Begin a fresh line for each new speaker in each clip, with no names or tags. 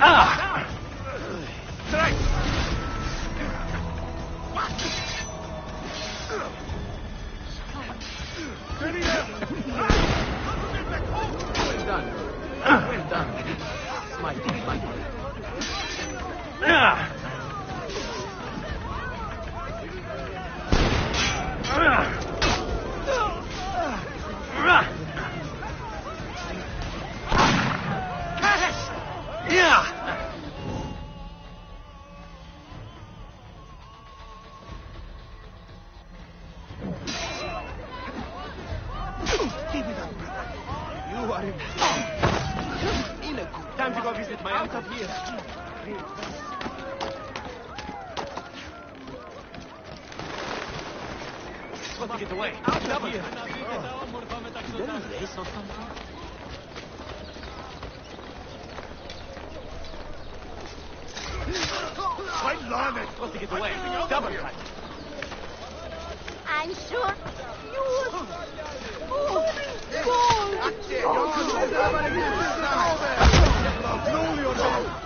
Ah!
Strike! Steady there!
Well done. Well done. My fault. Ah!
Keep it up, brother. You are in a good time to go visit my aunt up here. Supposed to get away. Out of here. Is there a race or something? Quite long. Supposed to get away. Double cut.
I'm sure you would.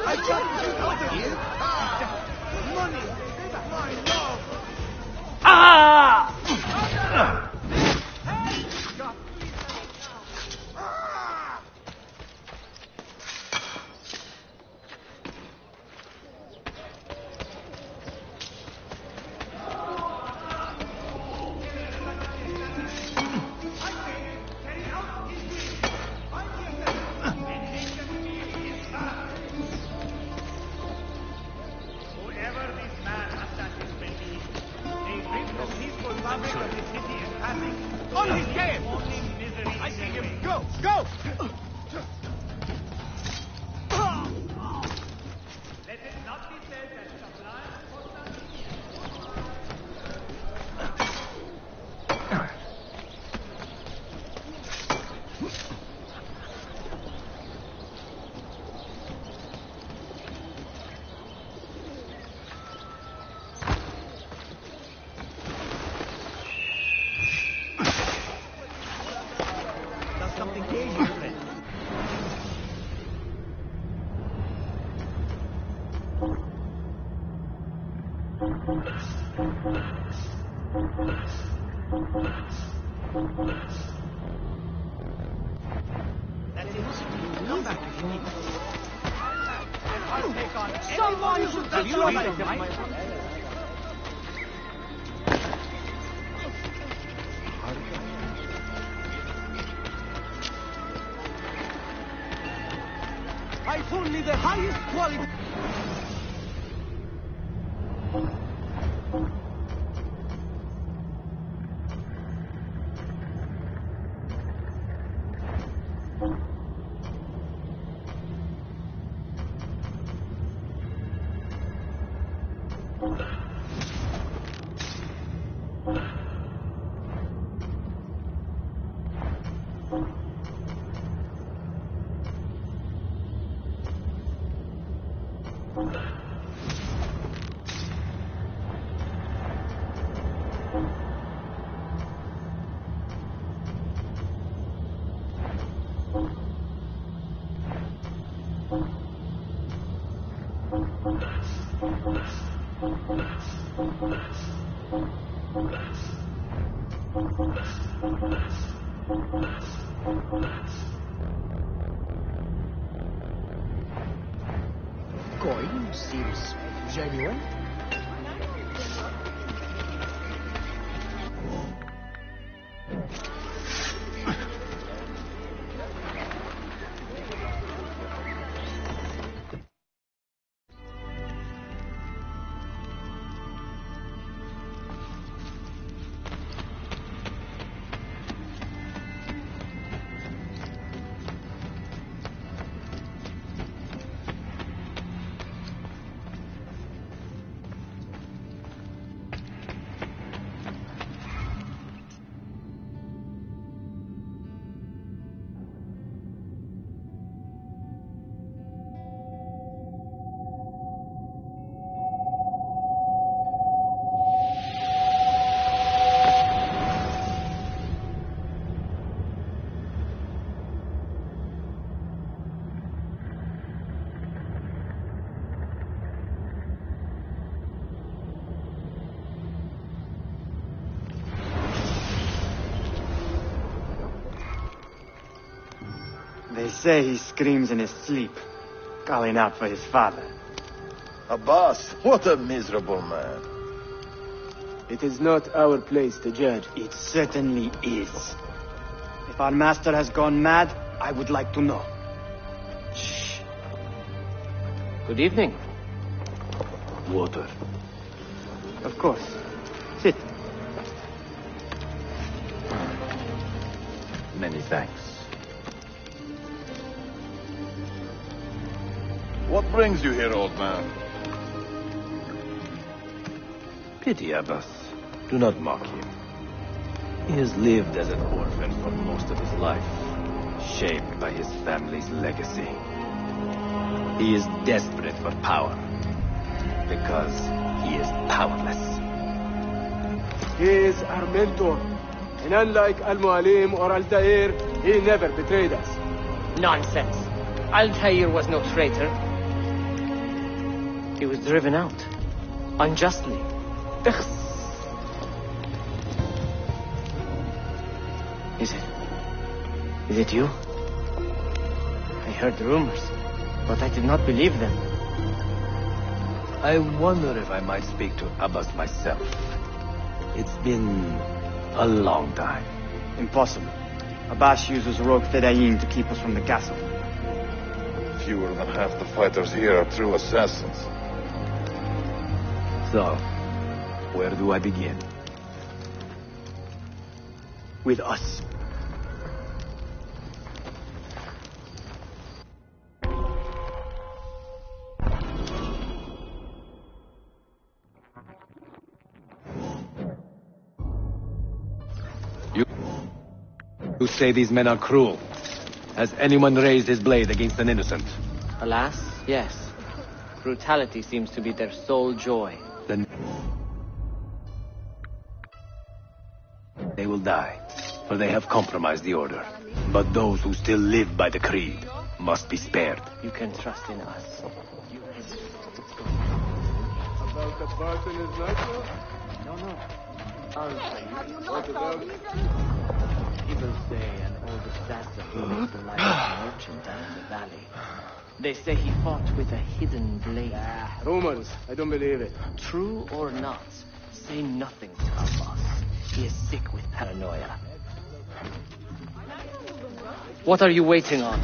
I just you out of here. Money. My love.
Ah!
Whoever this man assassins may be, they rid the peaceful fabric of the city in passing.
On his game!
Only misery.
I see him. Go! Go!
Let it not be said that Sublime
Does something gay you, friend? That's it. Come back if you need to. And I'll take on someone who does you right. I've only the highest quality.
Coin seems genuine.
They say he screams in his sleep, calling out for his father.
Abbas, what a miserable man.
It is not our place to judge.
It certainly is. If our master has gone mad, I would like to know.
Shh. Good evening.
Water.
Of course. Sit.
Many thanks. What brings you here, old man? Pity Abbas. Do not mock him. He has lived as an orphan for most of his life, shaped by his family's legacy. He is desperate for power, because he is powerless.
He is our mentor. And unlike Al-Mualim or Al-Dair, he never betrayed us.
Nonsense. Altair was no traitor. He was driven out. Unjustly. Is it you? I heard rumors, but I did not believe them.
I wonder if I might speak to Abbas myself. It's been a long time.
Impossible. Abbas uses rogue Fedayeen to keep us from the castle.
Fewer than half the fighters here are true assassins.
So, where do I begin?
With us.
You say these men are cruel. Has anyone raised his blade against an innocent?
Alas, yes. Brutality seems to be their sole joy.
Then they will die, for they have compromised the order. But those who still live by the creed must be spared.
You can trust in us.
About the person is natural?
No.
Have you not saw these?
People say an old assassin was the life merchant down in the valley. They say he fought with a hidden blade.
Rumors. I don't believe it.
True or not, say nothing to Abbas. He is sick with paranoia. What are you waiting on?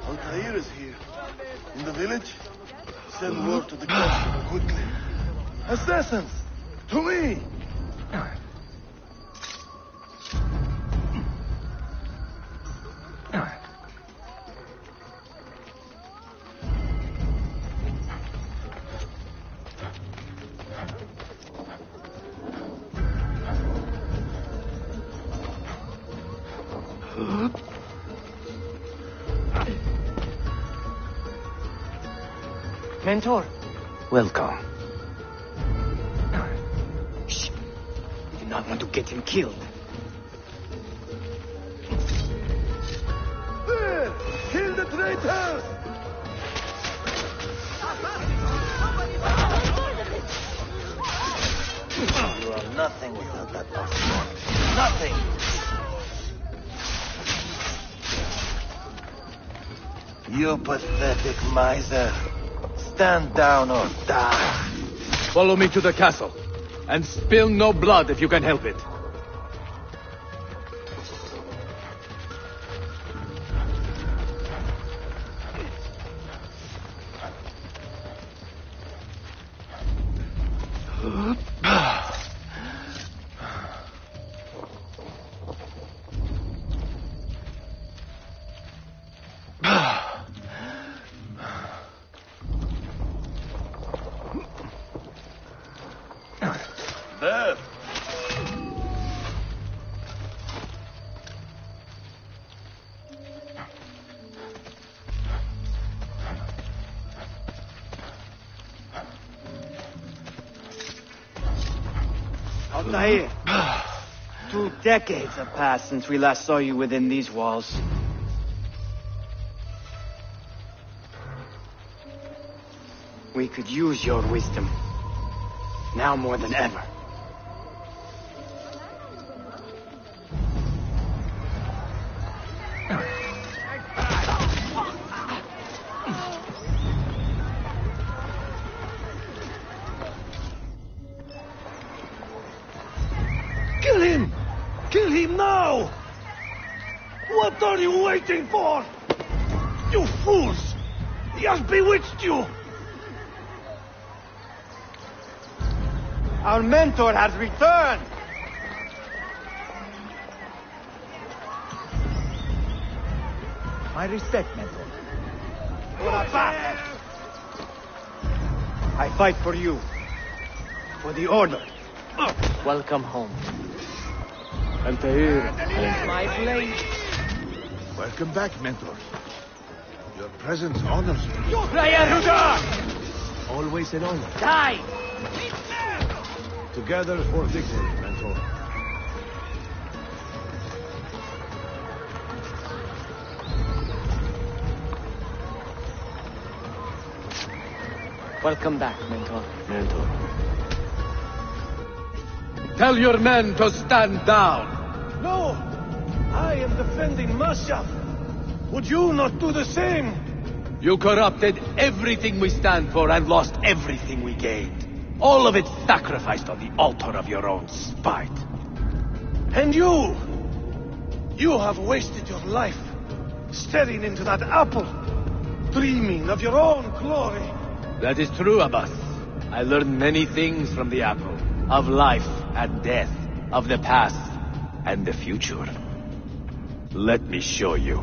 Altair is here. In the village? Send word to the castle quickly. Assassins! To me!
Mentor.
Welcome.
Shh. We do not want to get him killed.
There! Kill the traitors!
You are nothing without that passport. Nothing! You pathetic miser. Stand down or die.
Follow me to the castle. And spill no blood if you can help it.
There!
Altair, 2 decades have passed since we last saw you within these walls. We could use your wisdom. now more than ever.
Kill him! Kill him now! What are you waiting for? You fools! He has bewitched you!
Our mentor has returned! My respect, mentor. I fight for you. For the Order.
Welcome home.
Altair.
My blade.
Welcome back, Mentor. Your presence honors me. Always an honor.
Die!
Together for victory, Mentor.
Welcome back, Mentor.
Mentor.
Tell your men to stand down.
No! I am defending Mashaf. Would you not do the same?
You corrupted everything we stand for and lost everything we gained. All of it sacrificed on the altar of your own spite.
And you! You have wasted your life staring into that apple, dreaming of your own glory.
That is true, Abbas. I learned many things from the apple. Of life and death. Of the past and the future. Let me show you.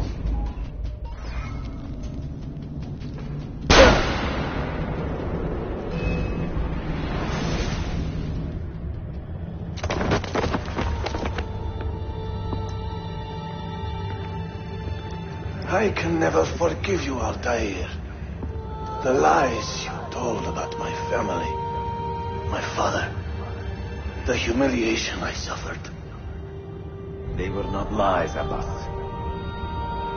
I can never forgive you, Altair. The lies you told about my family, my father, the humiliation I suffered.
They were not lies, Abbas.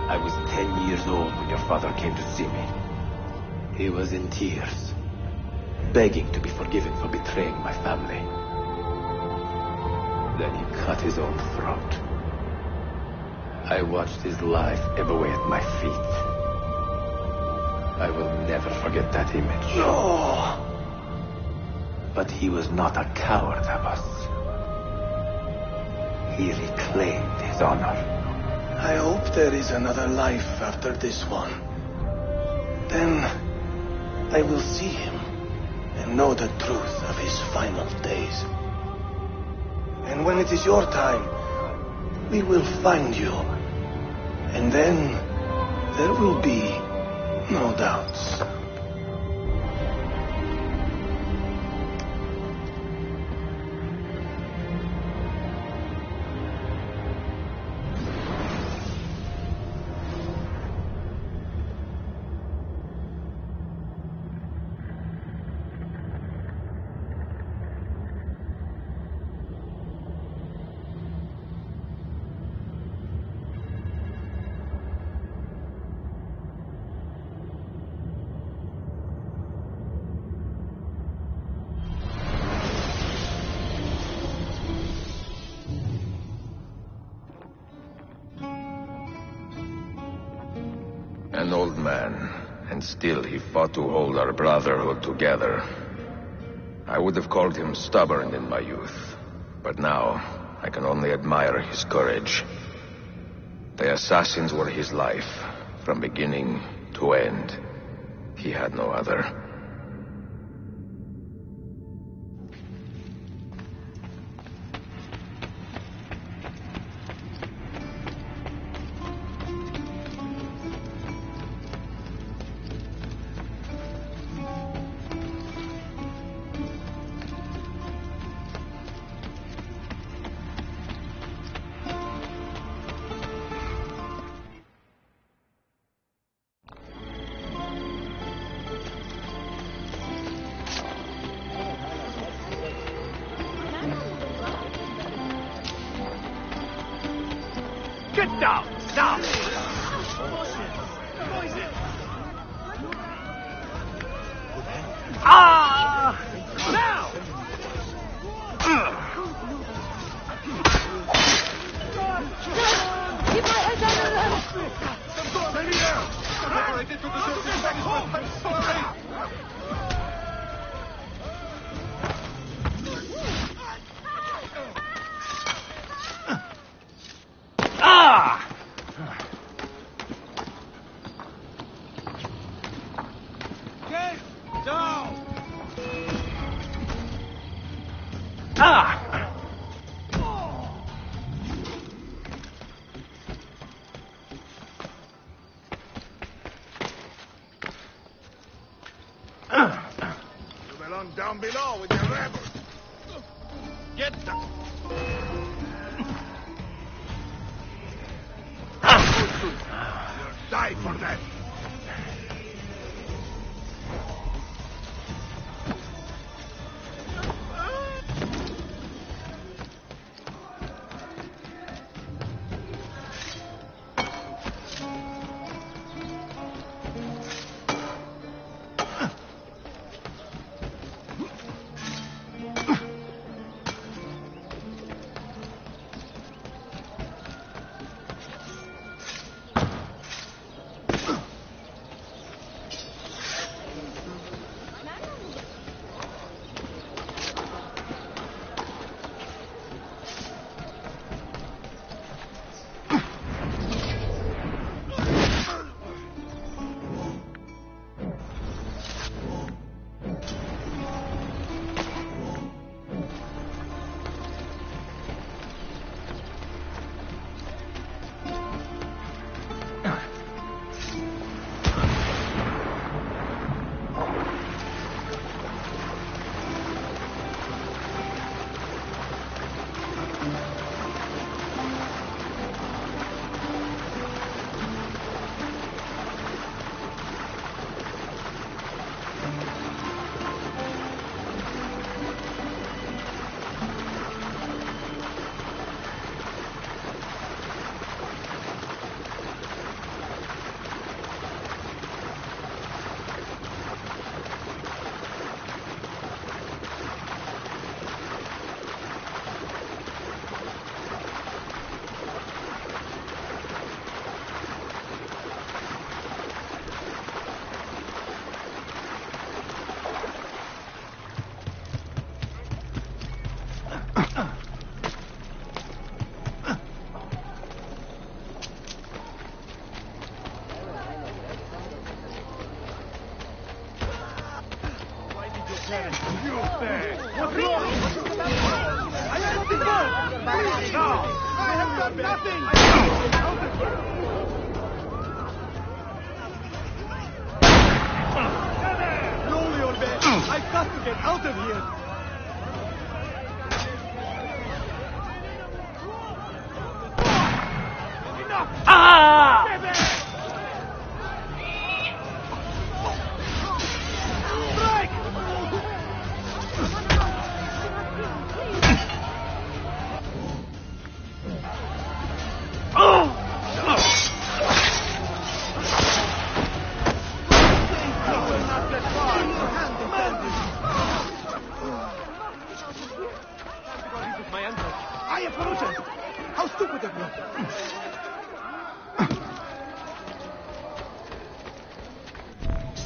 I was 10 years old when your father came to see me. He was in tears, begging to be forgiven for betraying my family. Then he cut his own throat. I watched his life ebb away at my feet. I will never forget that image.
No!
But he was not a coward, Abbas. He reclaimed his honor.
I hope there is another life after this one. Then I will see him and know the truth of his final days. And when it is your time, we will find you. And then there will be no doubts.
An old man, and still he fought to hold our brotherhood together. I would have called him stubborn in my youth, but now I can only admire his courage. The assassins were his life, from beginning to end. He had no other.
Get down! Down! Ah! Now!
down below with the rebels. Get them! You'll die for that!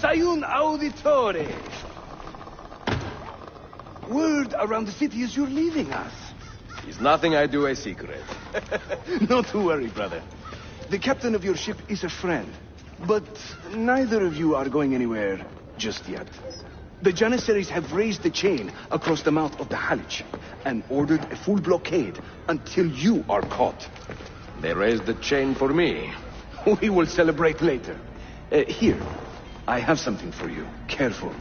Sayun Auditore. Word around the city is you're leaving us.
Is nothing I do a secret.
Not to worry, brother. The captain of your ship is a friend. But neither of you are going anywhere just yet. The Janissaries have raised the chain across the mouth of the Halich and ordered a full blockade until you are caught.
They raised the chain for me.
We will celebrate later. Here, I have something for you. Careful.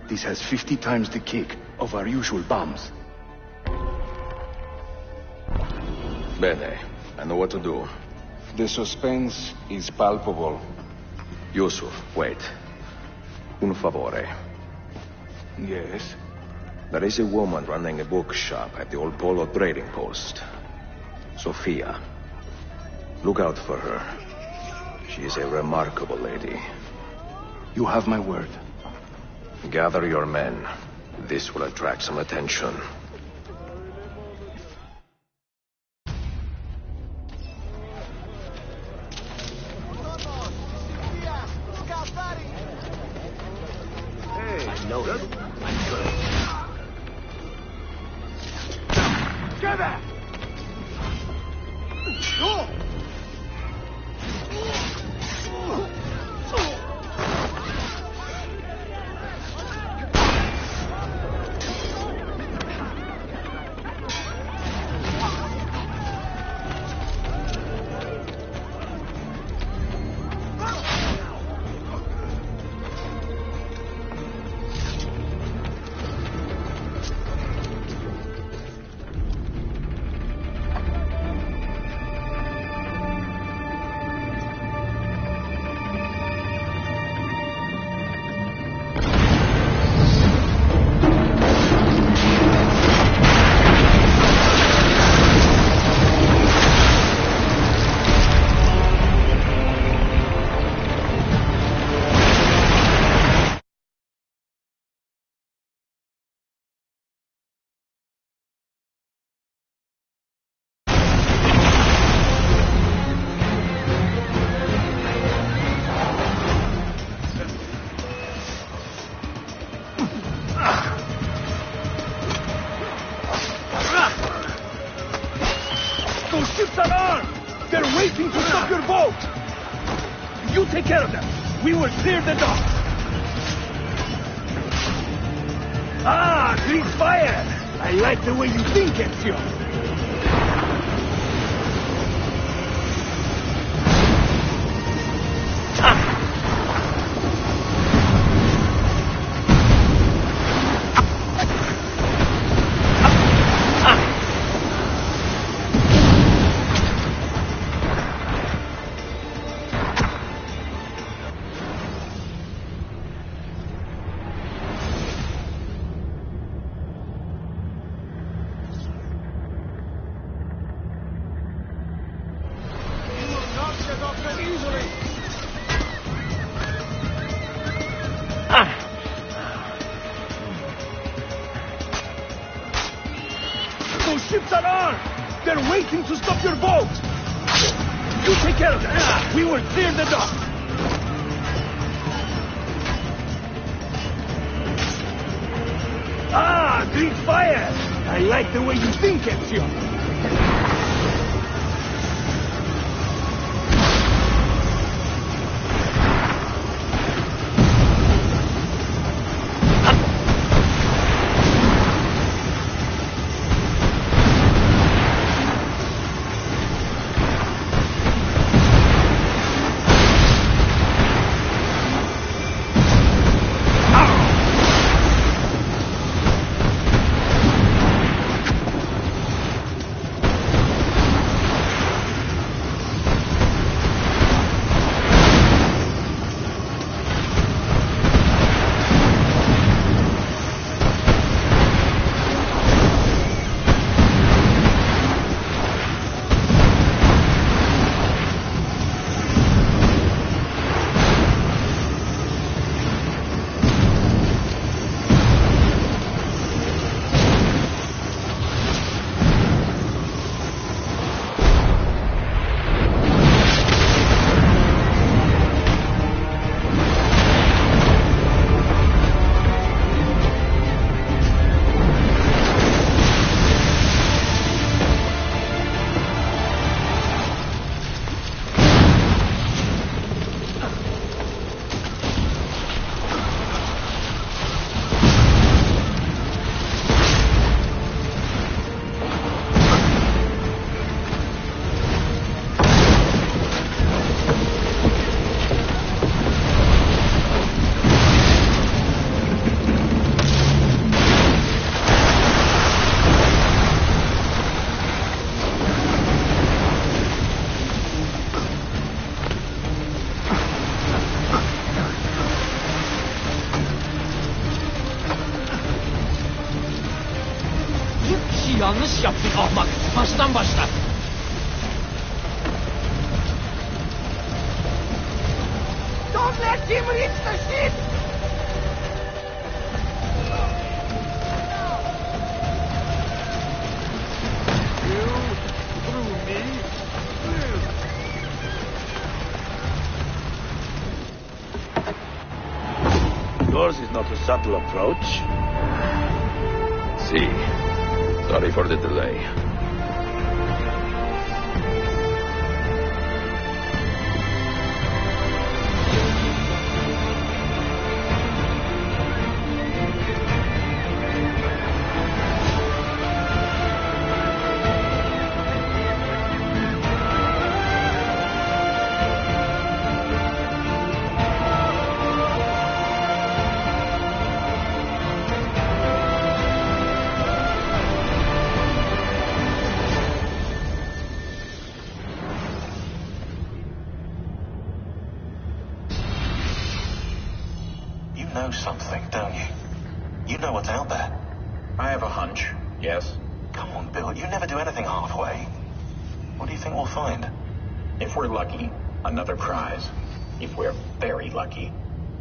This has 50 times the kick of our usual bombs.
Bene. I know what to do.
The suspense is palpable.
Yusuf, wait. Un favore.
Yes?
There is a woman running a bookshop at the old Polo trading post. Sophia. Look out for her. She is a remarkable lady.
You have my word.
Gather your men. This will attract some attention.
Hey, I know you. I'm good. Get back! Go! ships are armed! They're waiting to stop your boat! You take care of them. We will clear the dock. Ah, Greek fire! I like the way you think, Ezio. Those ships are armed! They're waiting to stop your boat! You take care of them! We will clear the dock! Ah, Greek fire! I like the way you think, Ezio!
Yanlış yaptın ahmak. Baştan başla.
Don't let him reach the ship!
You through me?
Yours is not a subtle approach. See. Sorry for the delay.
You know something, don't you? You know what's out there. I have a hunch, yes. Come on, Bill, you never do anything halfway. What do you think we'll find?
If we're lucky, another prize. If we're very lucky,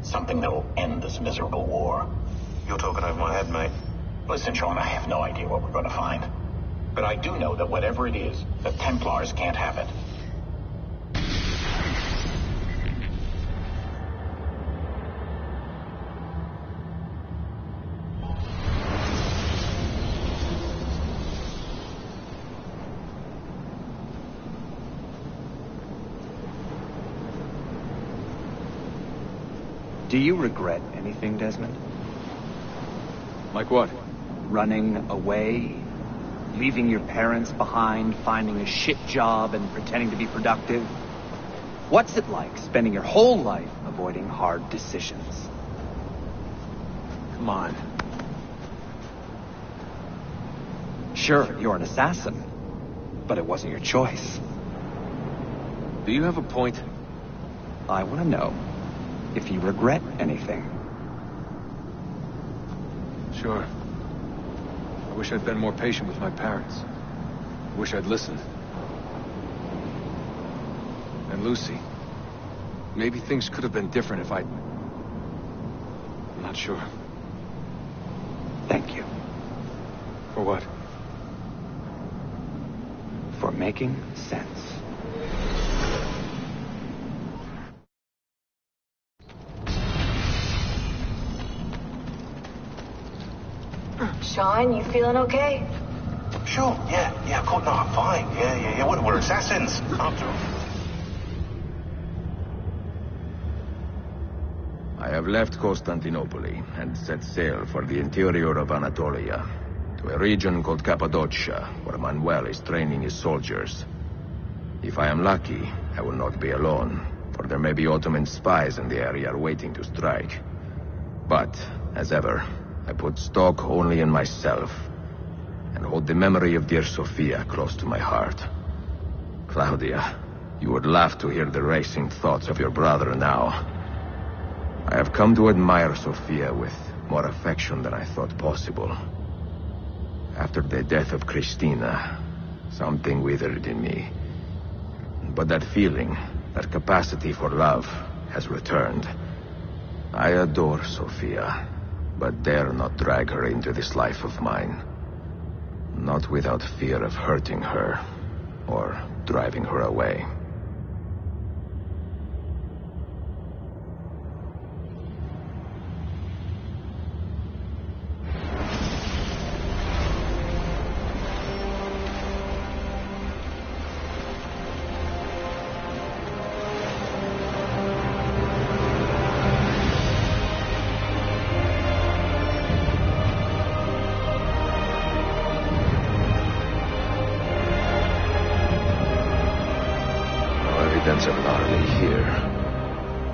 something that'll end this miserable war.
You're talking over my head, mate.
Listen, Sean, I have no idea what we're going to find. But I do know that whatever it is, the Templars can't have it.
Do you regret anything, Desmond?
Like what?
Running away? Leaving your parents behind, finding a shit job, and pretending to be productive? What's it like spending your whole life avoiding hard decisions?
Come on.
Sure, you're an assassin, but it wasn't your choice.
Do you have a point?
I want to know if you regret anything.
Sure. I wish I'd been more patient with my parents. I wish I'd listened. And Lucy. Maybe things could have been different if I'd... I'm not sure.
Thank you.
For what?
For making sense.
Sean, you feeling okay?
Sure, yeah, of course, no, I'm fine. Yeah, we're assassins, after all.
I have left Constantinople and set sail for the interior of Anatolia, to a region called Cappadocia, where Manuel is training his soldiers. If I am lucky, I will not be alone, for there may be Ottoman spies in the area waiting to strike. But, as ever, I put stock only in myself, and hold the memory of dear Sophia close to my heart. Claudia, you would laugh to hear the racing thoughts of your brother now. I have come to admire Sophia with more affection than I thought possible. After the death of Christina, something withered in me. But that feeling, that capacity for love, has returned. I adore Sophia, but dare not drag her into this life of mine. Not without fear of hurting her, or driving her away. Evidence of an army here,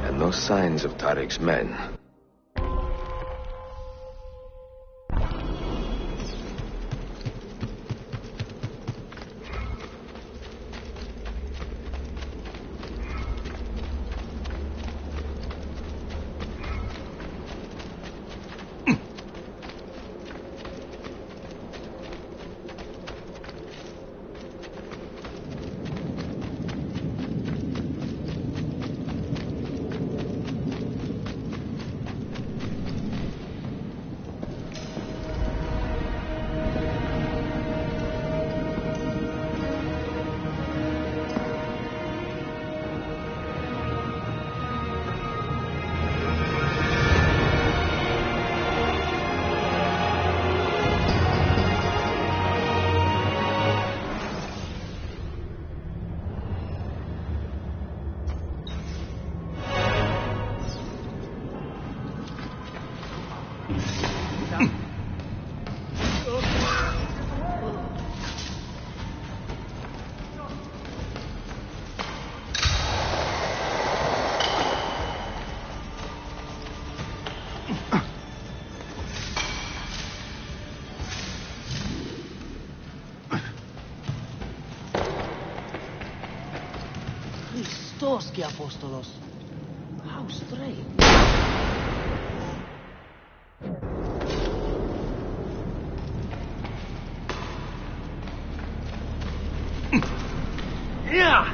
and no signs of Tariq's men.
Christos, Apostolos. How strange.
Yeah!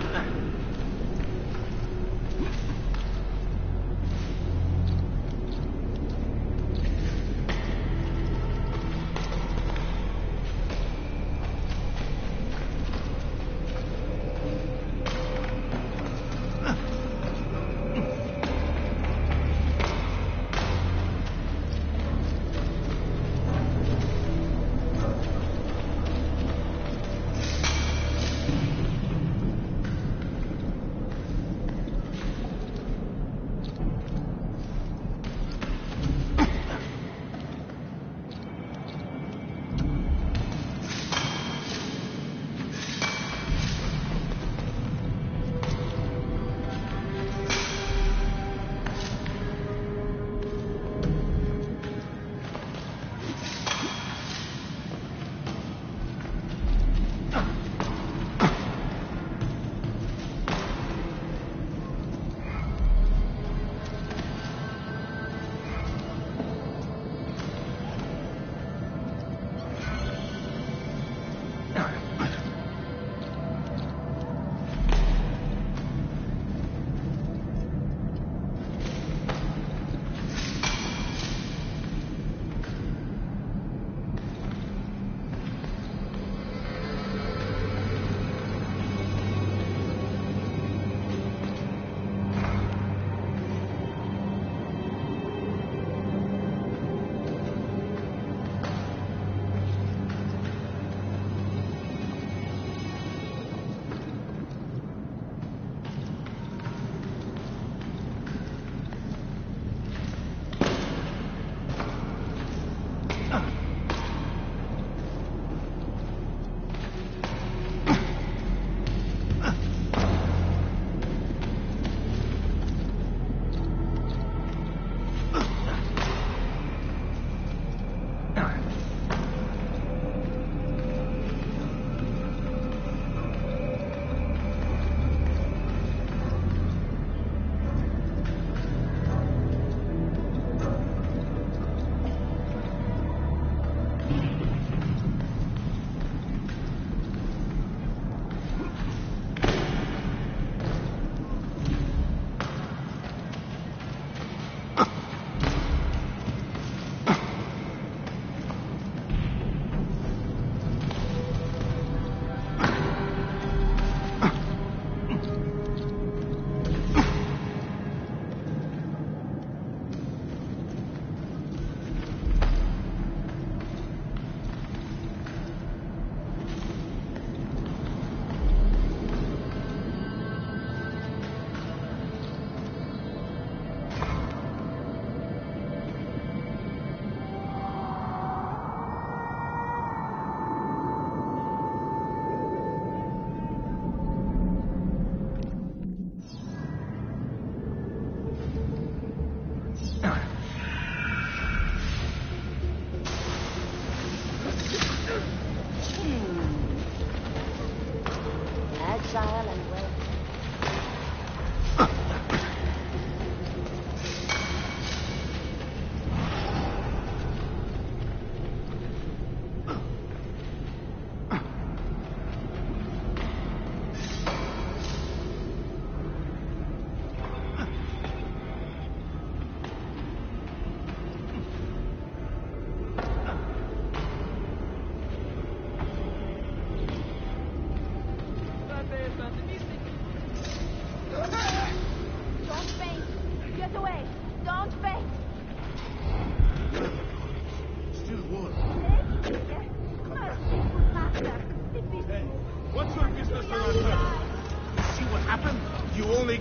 fragile and well.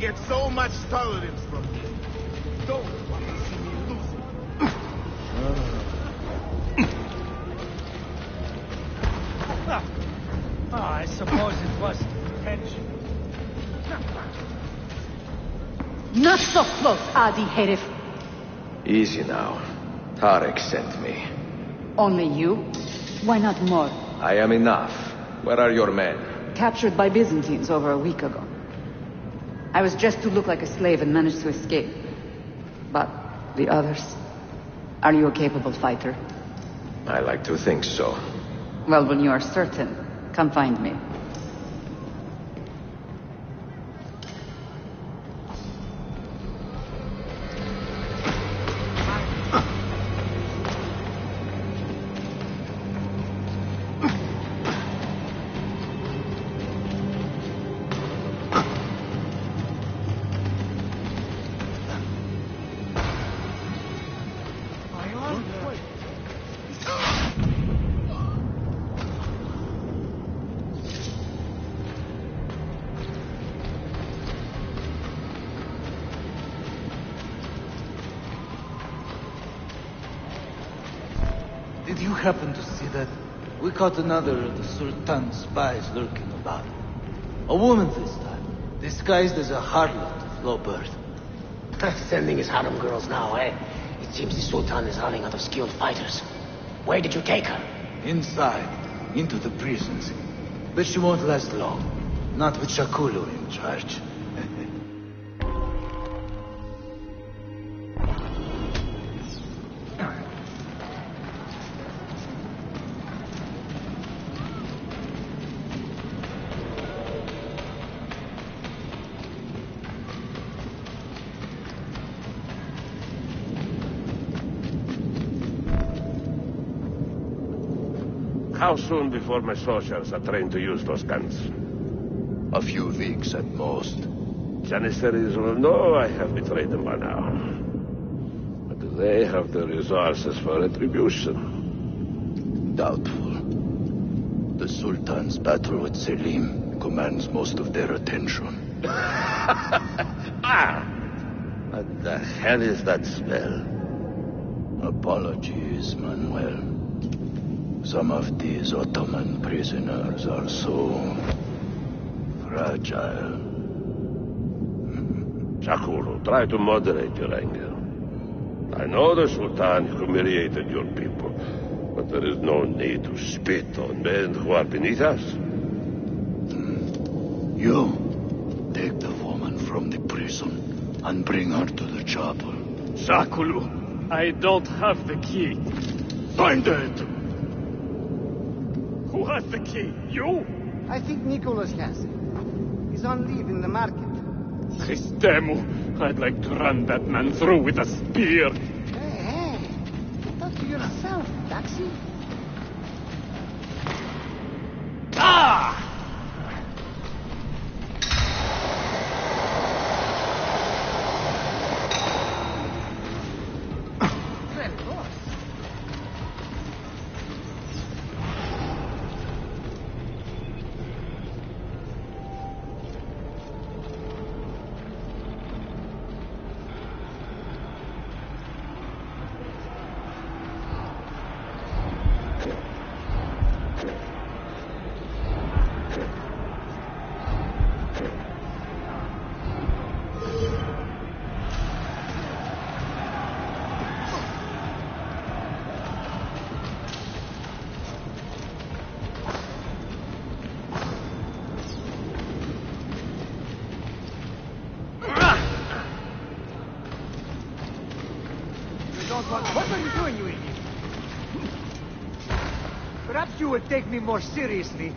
Get so much tolerance from me. Don't want to see me losing.
I suppose it was tension.
Not so close, Adi Herif.
Easy now. Tarek sent me.
Only you? Why not more?
I am enough. Where are your men?
Captured by Byzantines over a week ago. I was just to look like a slave and managed to escape. But the others? Are you a capable fighter?
I like to think so.
Well, when you are certain, come find me.
Did you happen to see that? We caught another of the Sultan's spies lurking about. A woman this time, disguised as a harlot of low birth.
Sending his harem girls now, eh? It seems the Sultan is running out of skilled fighters. Where did you take her?
Inside, into the prisons. But she won't last long. Not with Shakulu in charge.
How soon before my soldiers are trained to use those guns?
A few weeks at most.
Janissaries will know I have betrayed them by now. But do they have the resources for retribution?
Doubtful. The Sultan's battle with Selim commands most of their attention.
What the hell is that smell?
Apologies, Manuel. Some of these Ottoman prisoners are so fragile.
Shakulu, try to moderate your anger. I know the Sultan humiliated your people, but there is no need to spit on men who are beneath us.
You take the woman from the prison and bring her to the chapel.
Shakulu, I don't have the key.
Find it!
Who has the key? You?
I think Nicholas has it. He's on leave in the market.
Christemu, I'd like to run that man through with a spear.
Hey, talk to yourself, Taxi.
Ah!
What are you doing, you idiot? Perhaps you would take me more seriously.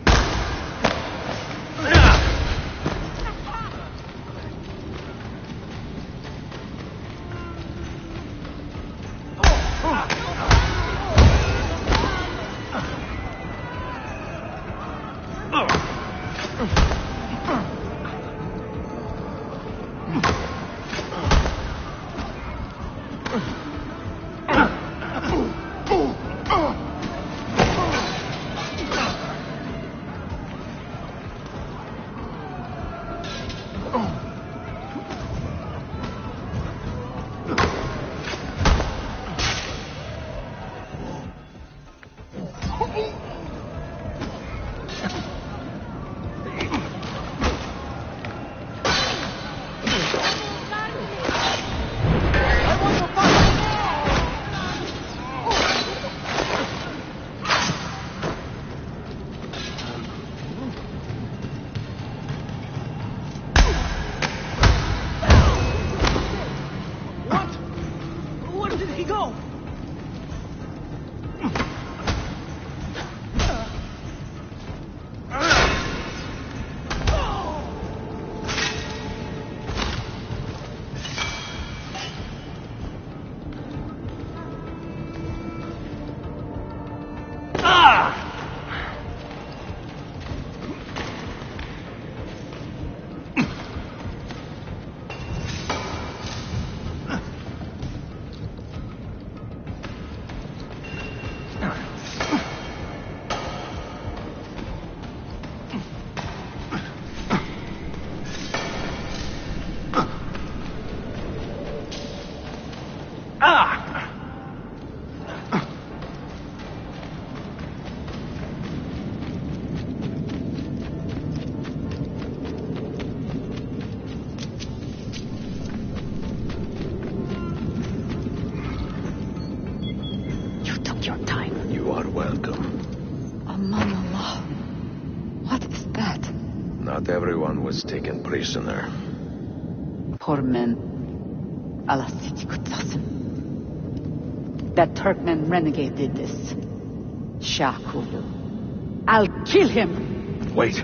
Everyone was taken prisoner.
Poor men. That Turkmen renegade did this. Shah Kulu. I'll kill him!
Wait.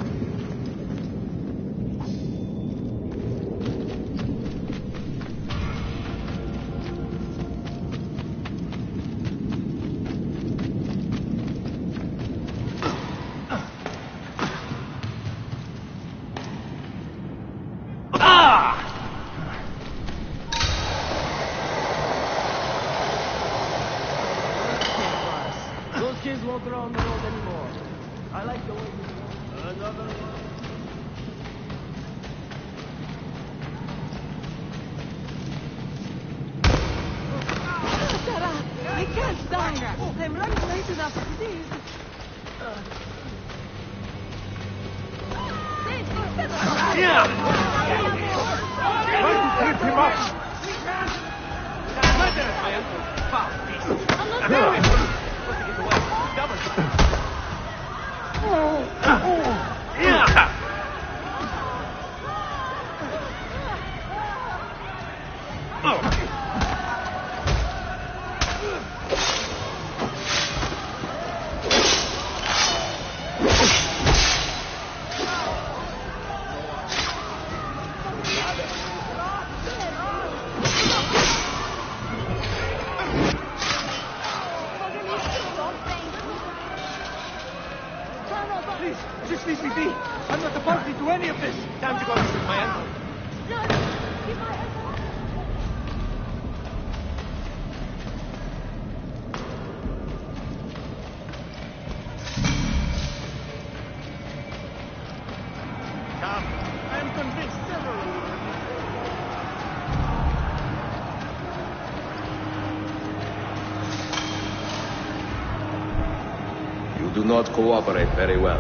Do not cooperate very well.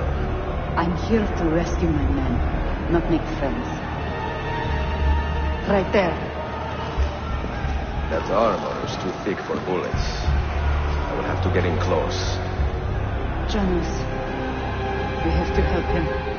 I'm here to rescue my men, not make friends. Right there.
That armor is too thick for bullets. I will have to get in close.
Janus, we have to help him.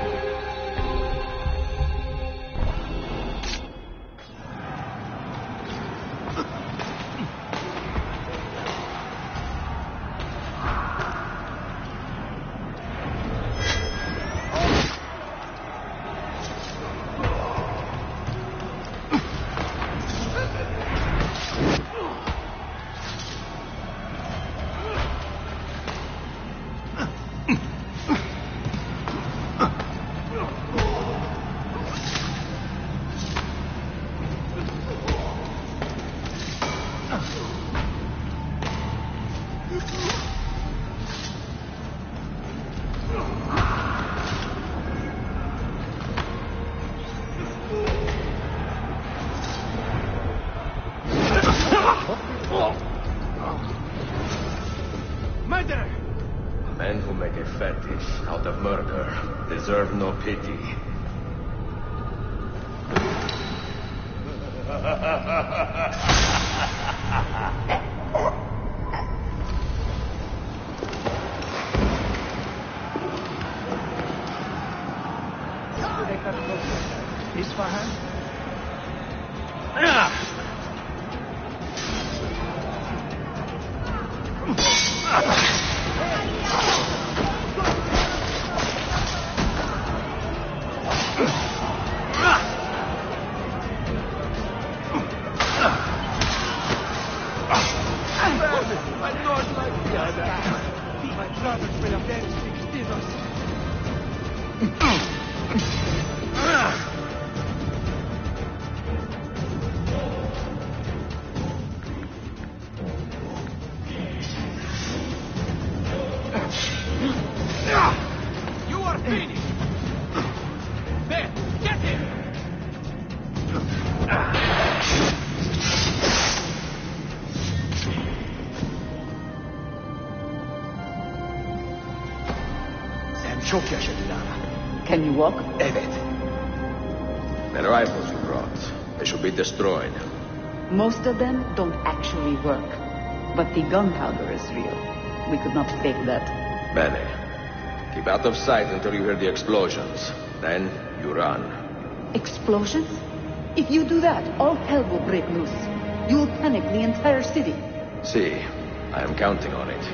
deserve no pity.
Isfahan?
You are finished! There, get him!
Sen çok yaşadın Lara.
Can you walk?
Evet.
The rifles you brought, they should be destroyed.
Most of them don't actually work. But the gunpowder is real. We could not fake that.
Bene. Keep out of sight until you hear the explosions. Then you run.
Explosions? If you do that, all hell will break loose. You will panic the entire city.
See, I am counting on it.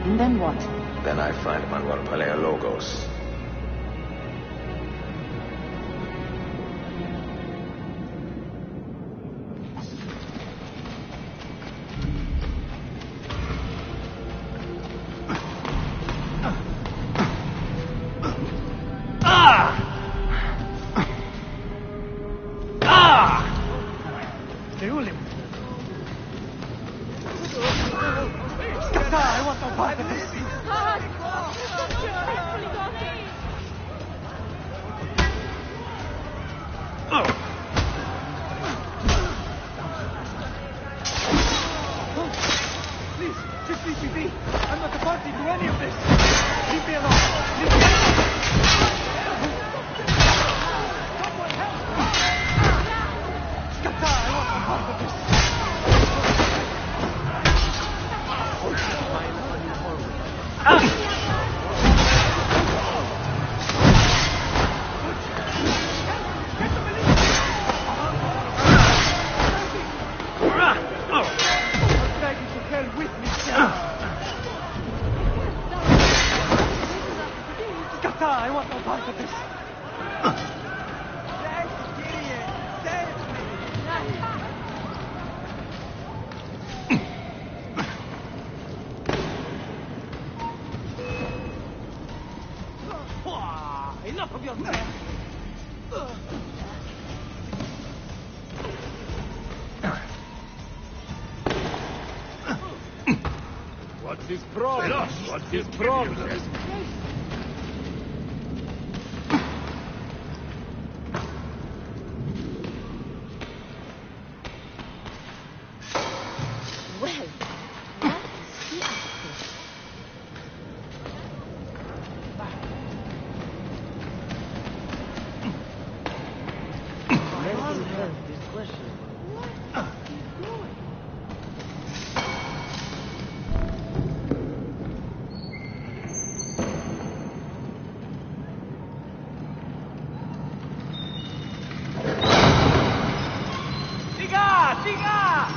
And then what?
Then I find Manuel Paleologos.
I want no part of this. Please, just leave me be. I'm not a party to any of this. Leave me alone. Leave me alone. Someone help me. Skata, I want no part of this. I want no part of this. Enough of your mess.
What's his problem? What's his problem?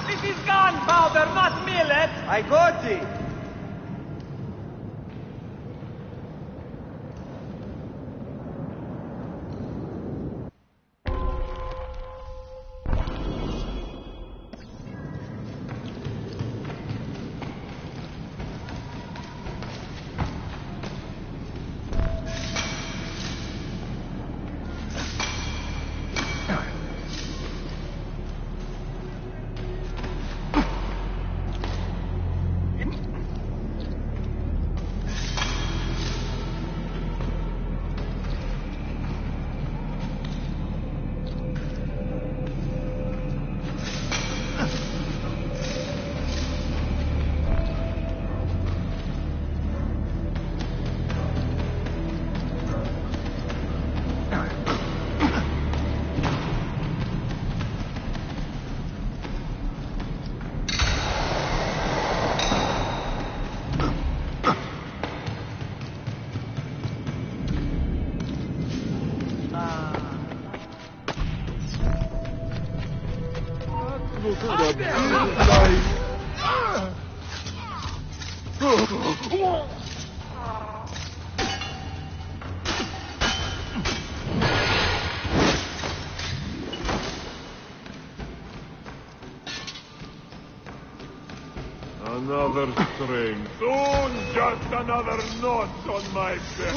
This is gunpowder, not millet!
I got it!
Look at the big life. Another string. Soon, just another knot on my back.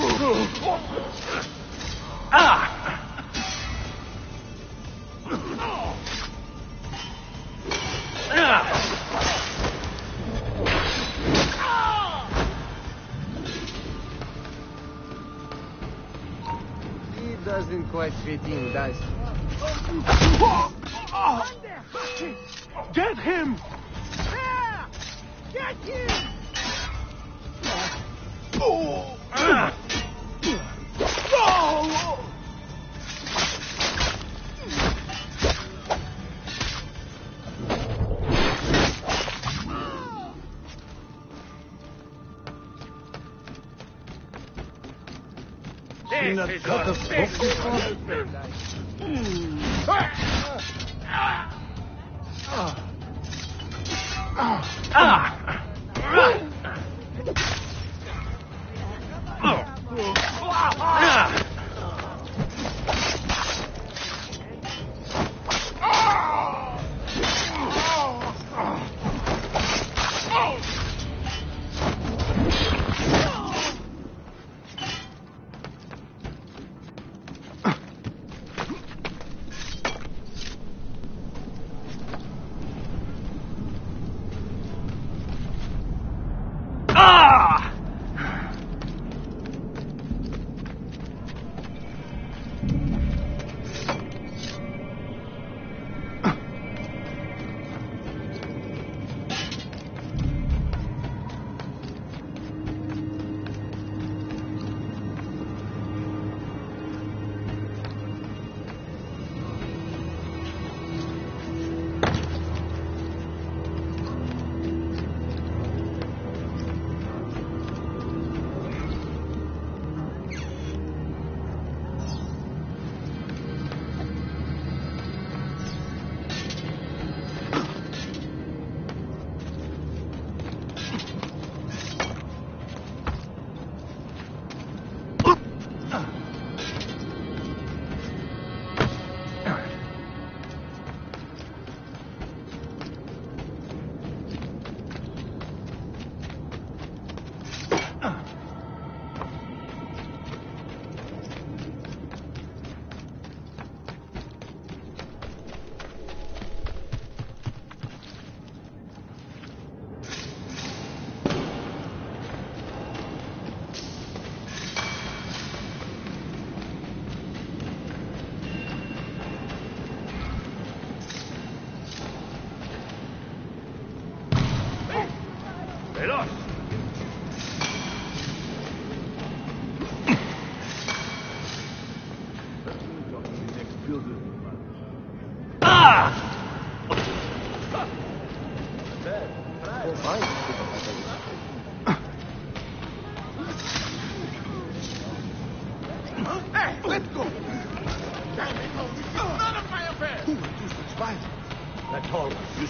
He doesn't quite fit in, does he?
Get him!
Get him!
Seen a cut of smoke before?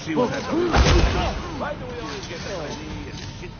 See what happens.
Why do we always get that idea and shit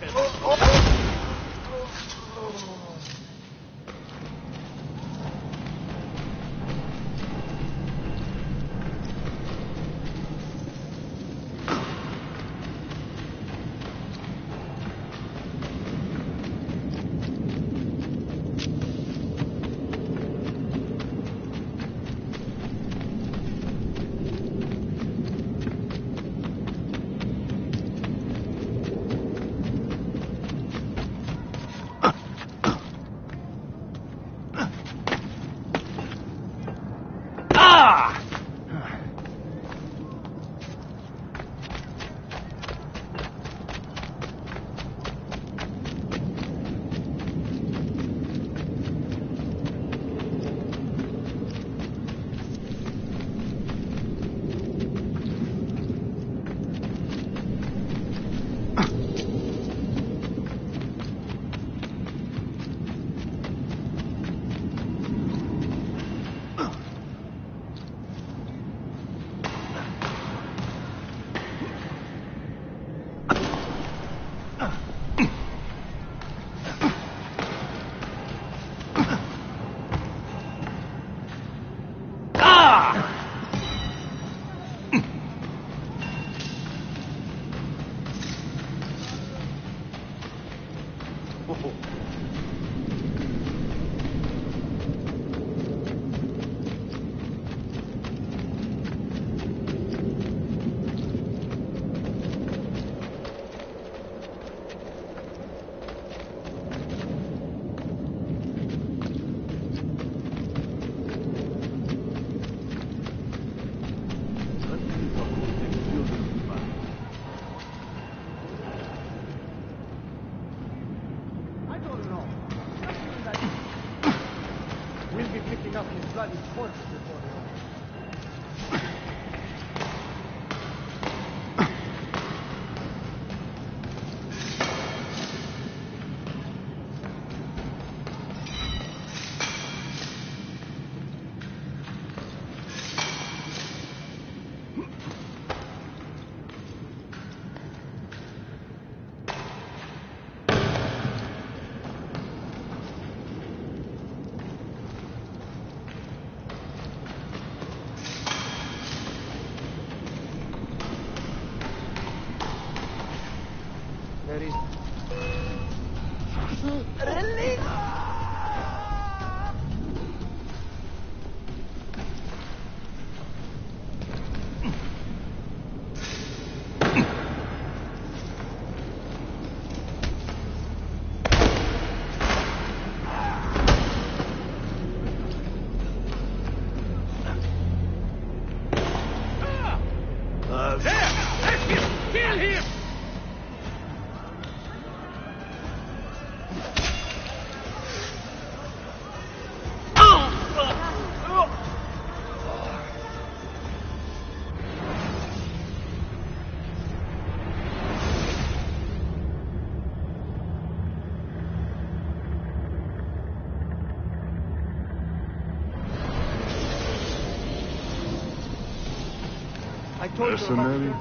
Mercenary?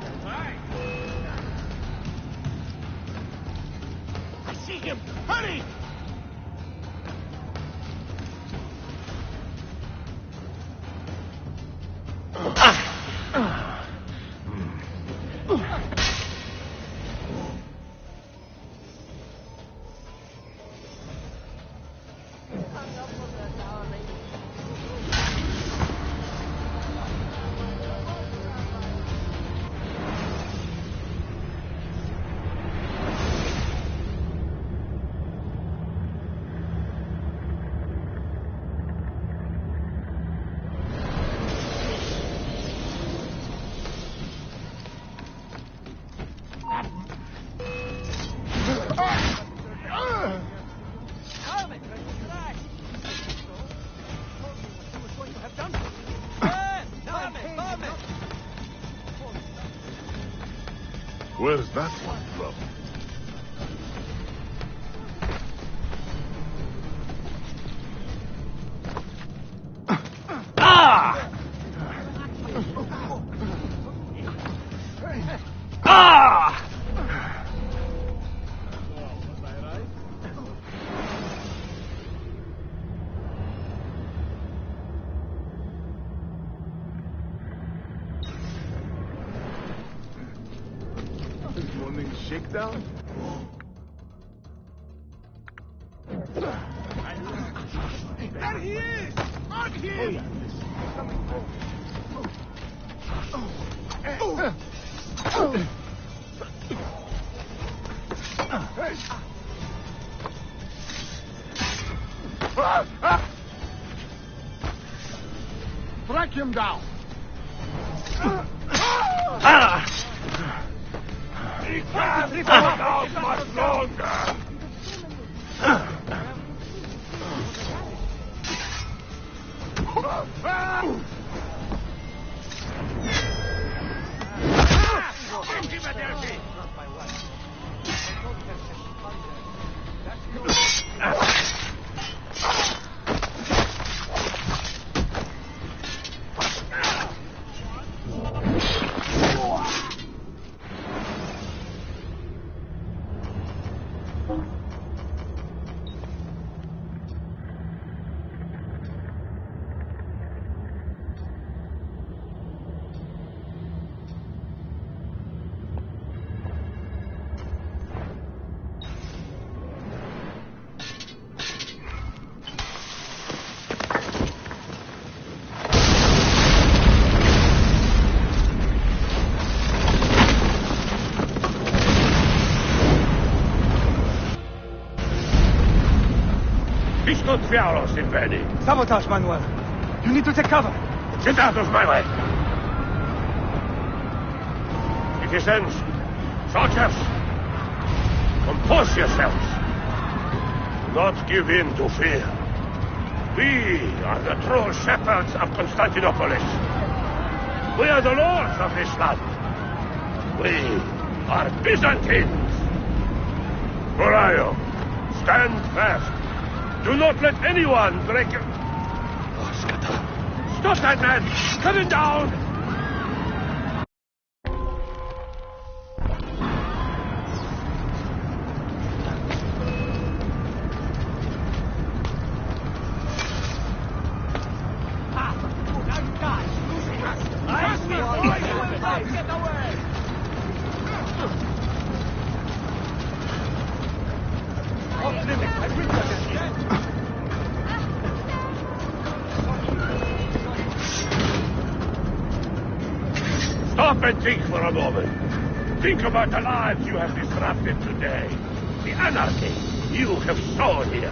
I see him! Hurry!
Where's that one from? Shakedown?
There he is! On him!
Track him down! He can't hold out much longer!
Fiaros invading.
Sabotage, Manuel. You need to take cover.
Get out of my way. Citizens, soldiers, compose yourselves. Do not give in to fear. We are the true shepherds of Constantinopolis. We are the lords of this land. We are Byzantines. Morayo, stand fast. Do not let anyone break your... Stop that man! Coming down! Stop and think for a moment. Think about the lives you have disrupted today. The anarchy you have sown here.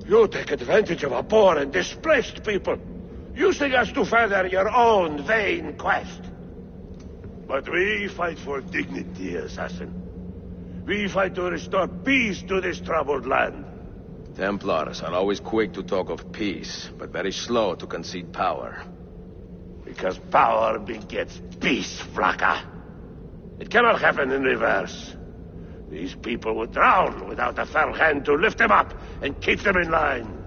You take advantage of our poor and displaced people, using us to further your own vain quest. But we fight for dignity, assassin. We fight to restore peace to this troubled land.
Templars are always quick to talk of peace, but very slow to concede power.
Because power begets peace, Vlaka. It cannot happen in reverse. These people would drown without a firm hand to lift them up and keep them in line.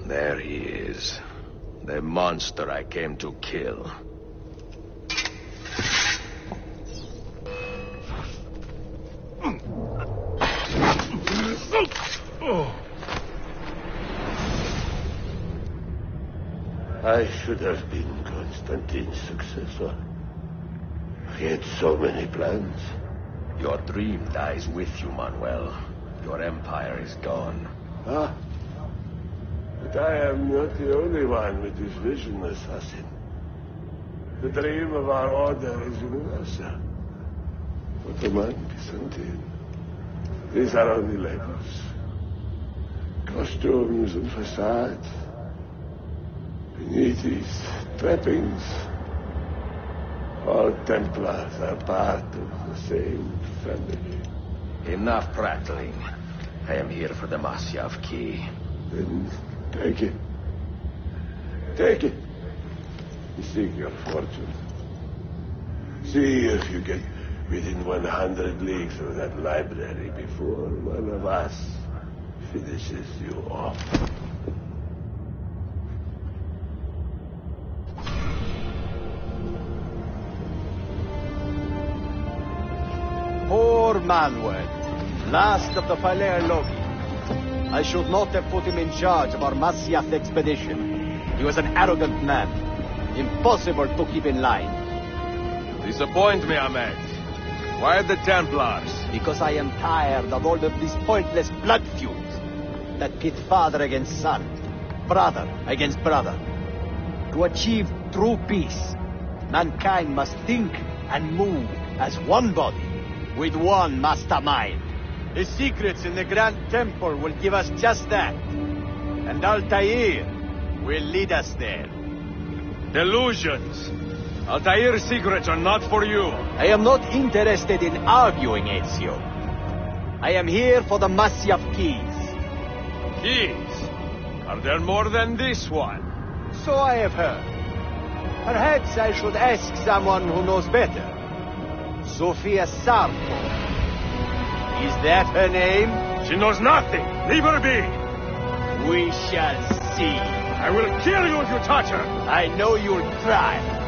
There he is. The monster I came to kill.
I should have been Constantine's successor. He had so many plans.
Your dream dies with you, Manuel. Your empire is gone.
Ah. But I am not the only one with this vision, assassin. The dream of our order is universal. Ottoman, Byzantine. These are only labels. Costumes and facades. Beneath these trappings, all Templars are part of the same family.
Enough prattling. I am here for the Masyaf key.
Then take it. Take it. Seek your fortune. See if you get within 100 leagues of that library before one of us finishes you off.
Poor Manuel, last of the Palerlogi. I should not have put him in charge of our Masyaf expedition. He was an arrogant man. Impossible to keep in line.
Disappoint me, Ahmed. Why the Templars?
Because I am tired of all of these pointless blood feuds that pit father against son, brother against brother. To achieve true peace, mankind must think and move as one body, with one mastermind. The secrets in the Grand Temple will give us just that. And Altair will lead us there.
Delusions. Altair's secrets are not for you.
I am not interested in arguing, Ezio. I am here for the Masyaf keys.
Keys? Are there more than this one?
So I have heard. Perhaps I should ask someone who knows better. Sofia Sarto. Is that her name?
She knows nothing. Leave her be.
We shall see.
I will kill you if you touch her.
I know you'll try.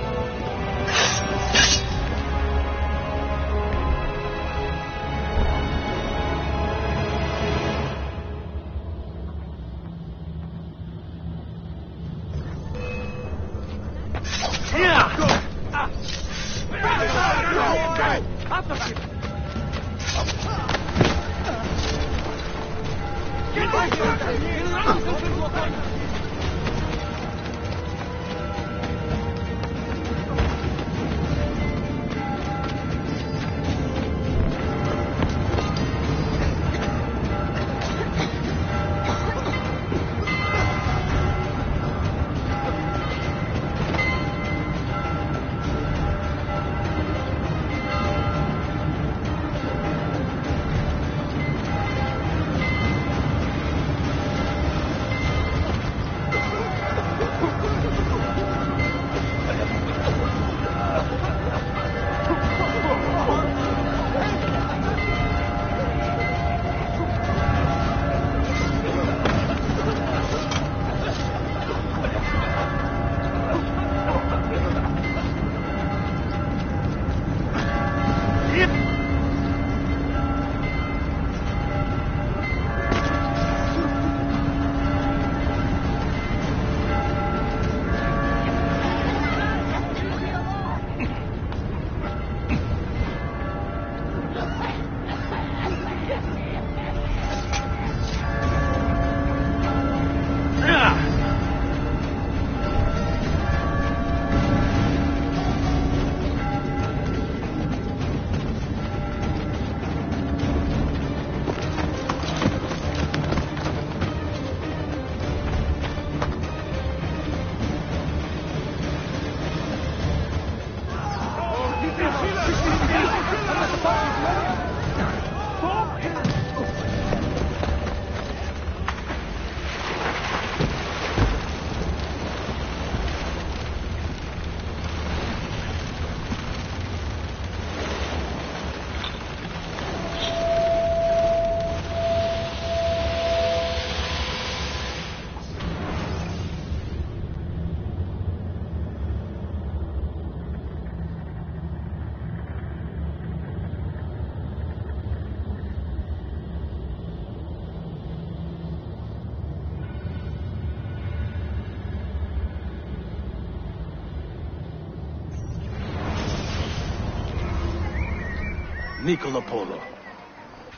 Niccolo Polo.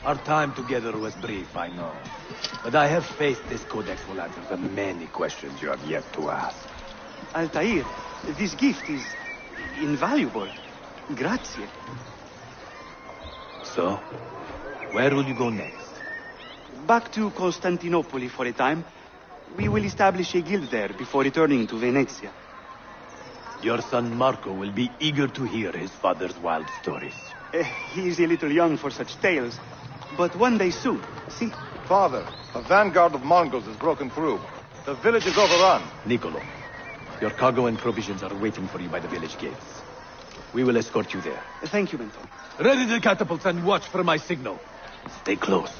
Our time together was brief, I know. But I have faith this codex will answer the many questions you have yet to ask.
Altair, this gift is invaluable. Grazie.
So, where will you go next?
Back to Constantinople for a time. We will establish a guild there before returning to Venezia.
Your son Marco will be eager to hear his father's wild stories.
He is a little young for such tales, but one day soon. See?
Father, a vanguard of Mongols has broken through. The village is overrun.
Niccolo, your cargo and provisions are waiting for you by the village gates. We will escort you there.
Thank you, Mentor.
Ready the catapults and watch for my signal. Stay close.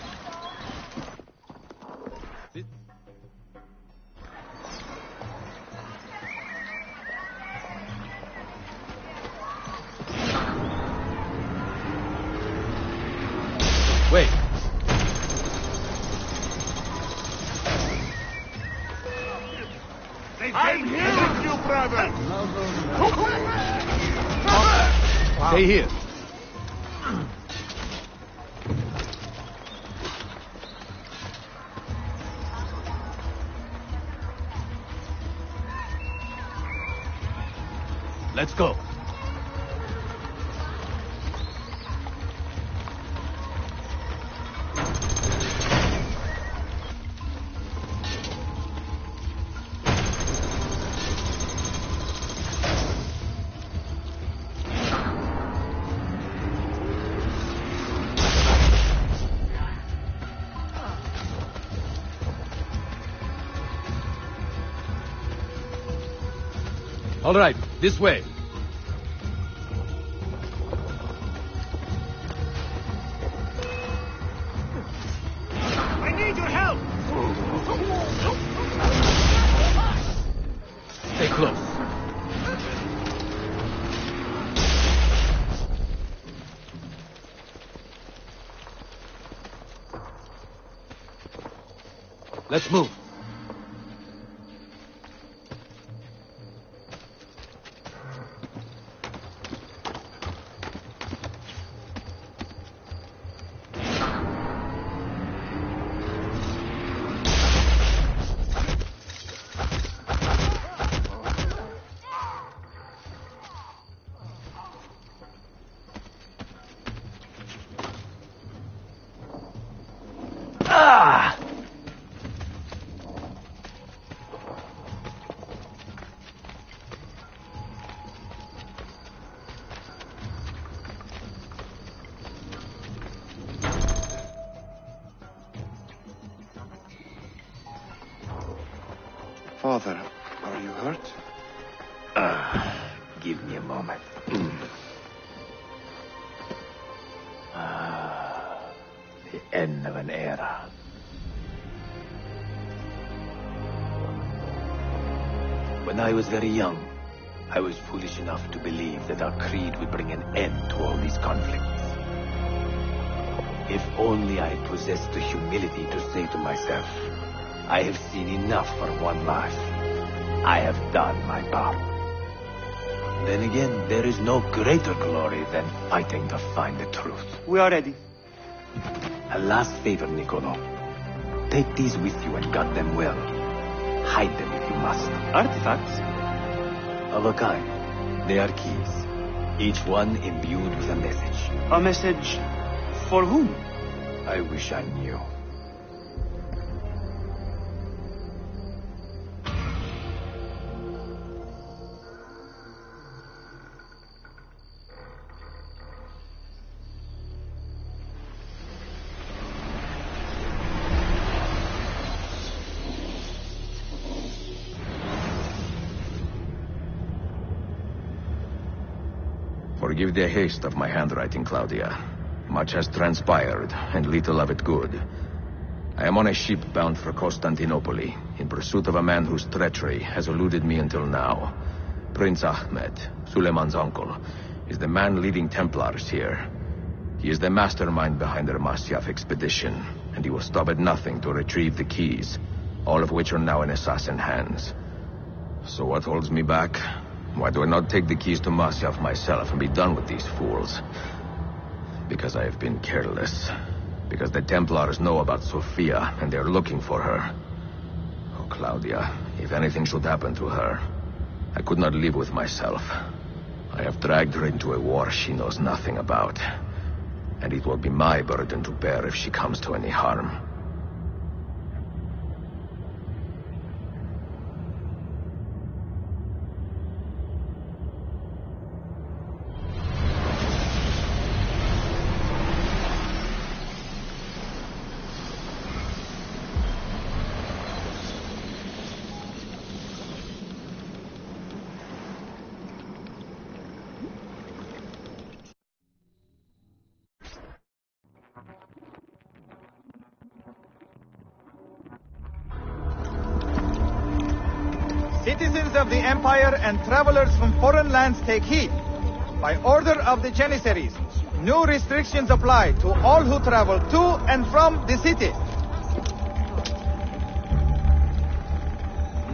Wait.
I'm here with you, brother.
Stay here. Let's go. All right, this way.
I need your help!
Stay close. Let's move.
Father, are you hurt?
Give me a moment. The end of an era. When I was very young, I was foolish enough to believe that our creed would bring an end to all these conflicts. If only I possessed the humility to say to myself, I have seen enough for one life. I have done my part. Then again, there is no greater glory than fighting to find the truth.
We are ready.
A last favor, Niccolo. Take these with you and guard them well. Hide them if you must.
Artifacts?
Of a kind. They are keys. Each one imbued with a message.
A message for whom?
I wish I knew. Forgive the haste of my handwriting, Claudia. Much has transpired, and little of it good. I am on a ship bound for Constantinople, in pursuit of a man whose treachery has eluded me until now. Prince Ahmed, Suleiman's uncle, is the man leading Templars here. He is the mastermind behind the Masyaf expedition, and he will stop at nothing to retrieve the keys, all of which are now in assassin hands. So what holds me back? Why do I not take the keys to Masyaf myself and be done with these fools? Because I have been careless. Because the Templars know about Sophia, and they're looking for her. Oh, Claudia, if anything should happen to her, I could not live with myself. I have dragged her into a war she knows nothing about. And it will be my burden to bear if she comes to any harm.
Citizens of the Empire and travelers from foreign lands take heed. By order of the Janissaries, new restrictions apply to all who travel to and from the city.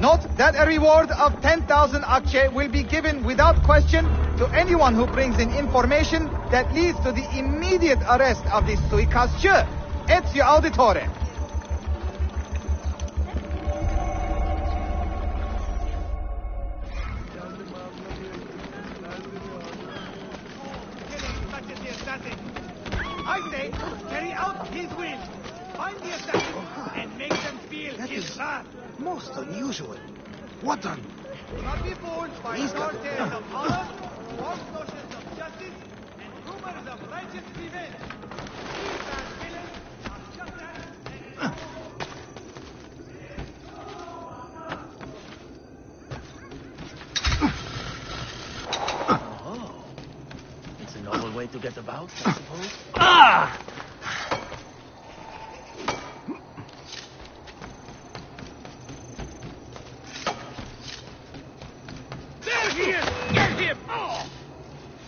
Note that a reward of 10,000 akçe will be given without question to anyone who brings in information that leads to the immediate arrest of the suikastçı. Ezio Auditore.
I say, carry out his will. Find the assassin and make them feel his wrath.
Most unusual. What on?
Do not be fooled by short tales of honor, false notions of justice, and rumors of righteous revenge. These are villains are just that.
Oh, it's a novel way to get about, I suppose.
Ah!
There he is! Get him! Oh!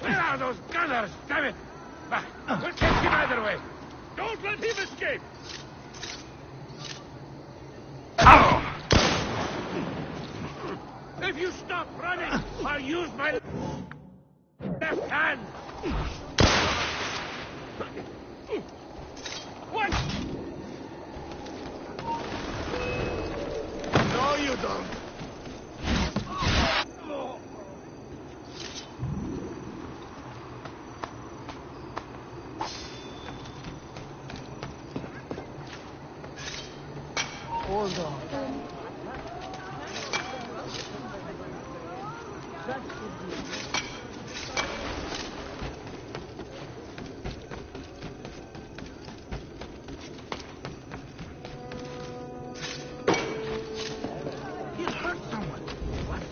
Where are those gunners? Damn it! Bah, we'll catch him either way. Don't let him escape! Oh! If you stop running, I'll use my left hand! What? No, you don't.
Hold on.
You hurt someone. What?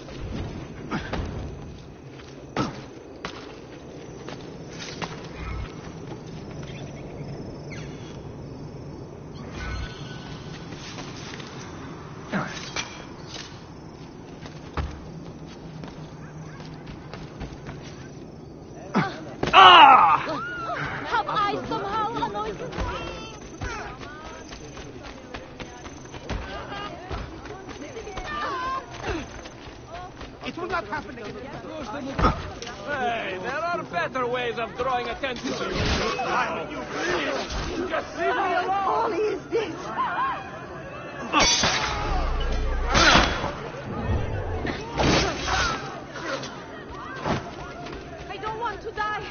Have I somehow annoyed you?
It will not happen again. Hey, there are better ways of drawing attention to you. Just leave me alone.
All is this? I don't want to die.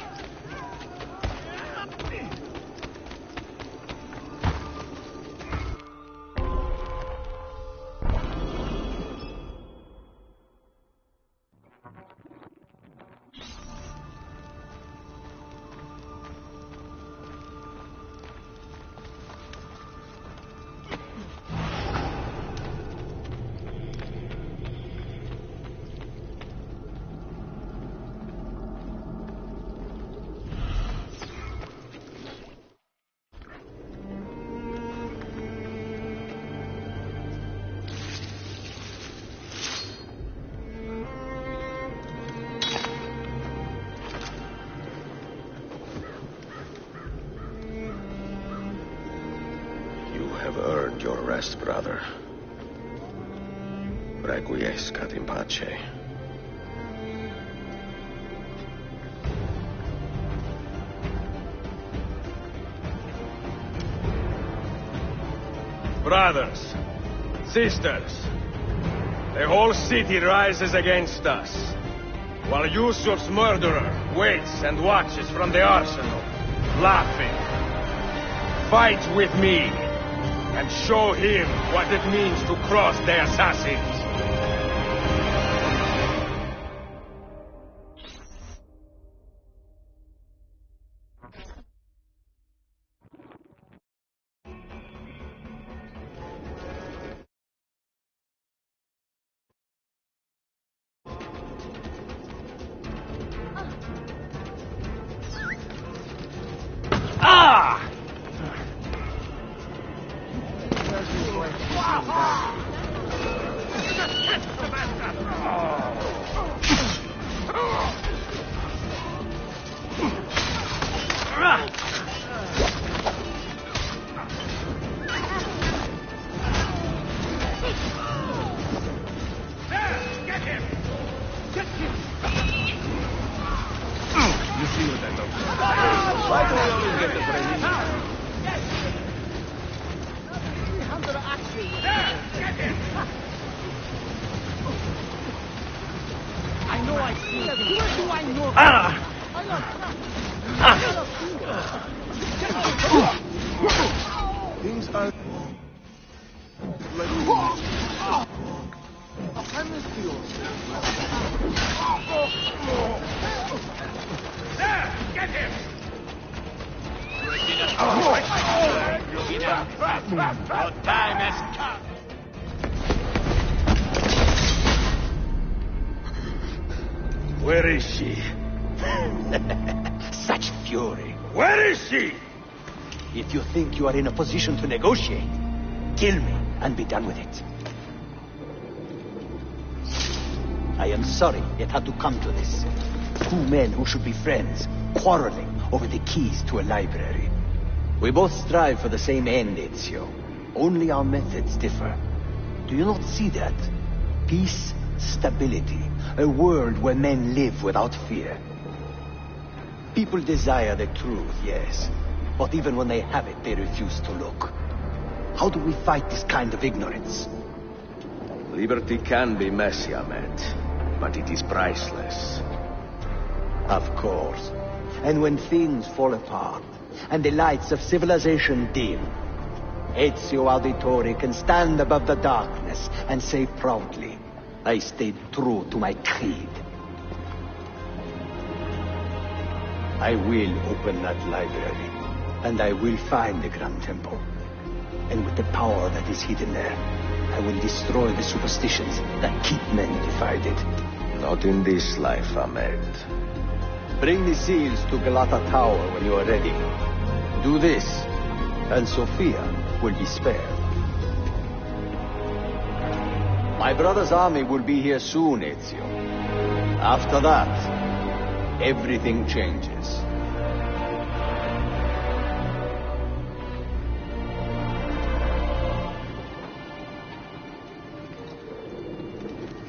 have earned your rest, brother. Requiescat in pace.
Brothers, sisters, the whole city rises against us, while Yusuf's murderer waits and watches from the arsenal, laughing. Fight with me, and show him what it means to cross the assassins.
Things are
There! Get him!
Your time has come.
Where is she?
Such fury.
Where is she?
If you think you are in a position to negotiate, kill me and be done with it. I am sorry it had to come to this. Two men who should be friends, quarreling over the keys to a library. We both strive for the same end, Ezio. Only our methods differ. Do you not see that? Peace, stability, a world where men live without fear. People desire the truth, yes. But even when they have it, they refuse to look. How do we fight this kind of ignorance?
Liberty can be messy, Ahmed, but it is priceless.
Of course. And when things fall apart, and the lights of civilization dim, Ezio Auditore can stand above the darkness and say proudly, I stayed true to my creed. I will open that library, and I will find the Grand Temple. And with the power that is hidden there, I will destroy the superstitions that keep men divided.
Not in this life, Ahmed.
Bring the seals to Galata Tower when you are ready. Do this, and Sophia will be spared. My brother's army will be here soon, Ezio. After that, everything changes.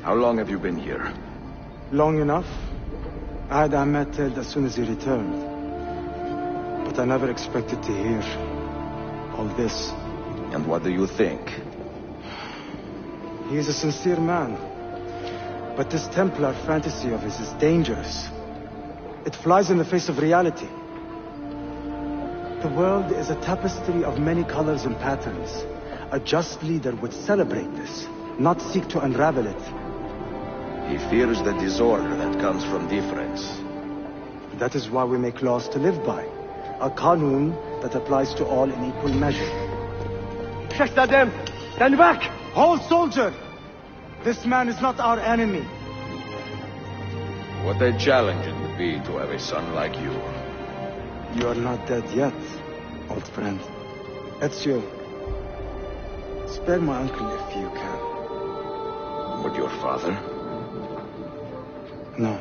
How long have you been here?
Long enough. I had Ahmed dead as soon as he returned. But I never expected to hear all this.
And what do you think?
He is a sincere man. But this Templar fantasy of his is dangerous. It flies in the face of reality. The world is a tapestry of many colors and patterns. A just leader would celebrate this, not seek to unravel it.
He fears the disorder that comes from difference.
That is why we make laws to live by. A Qanun that applies to all in equal measure. Them! Stand back! Hold, soldier! This man is not our enemy.
What a challenge it would be to have a son like you.
You are not dead yet, old friend. Ezio, spare my uncle if you can.
But your father?
No.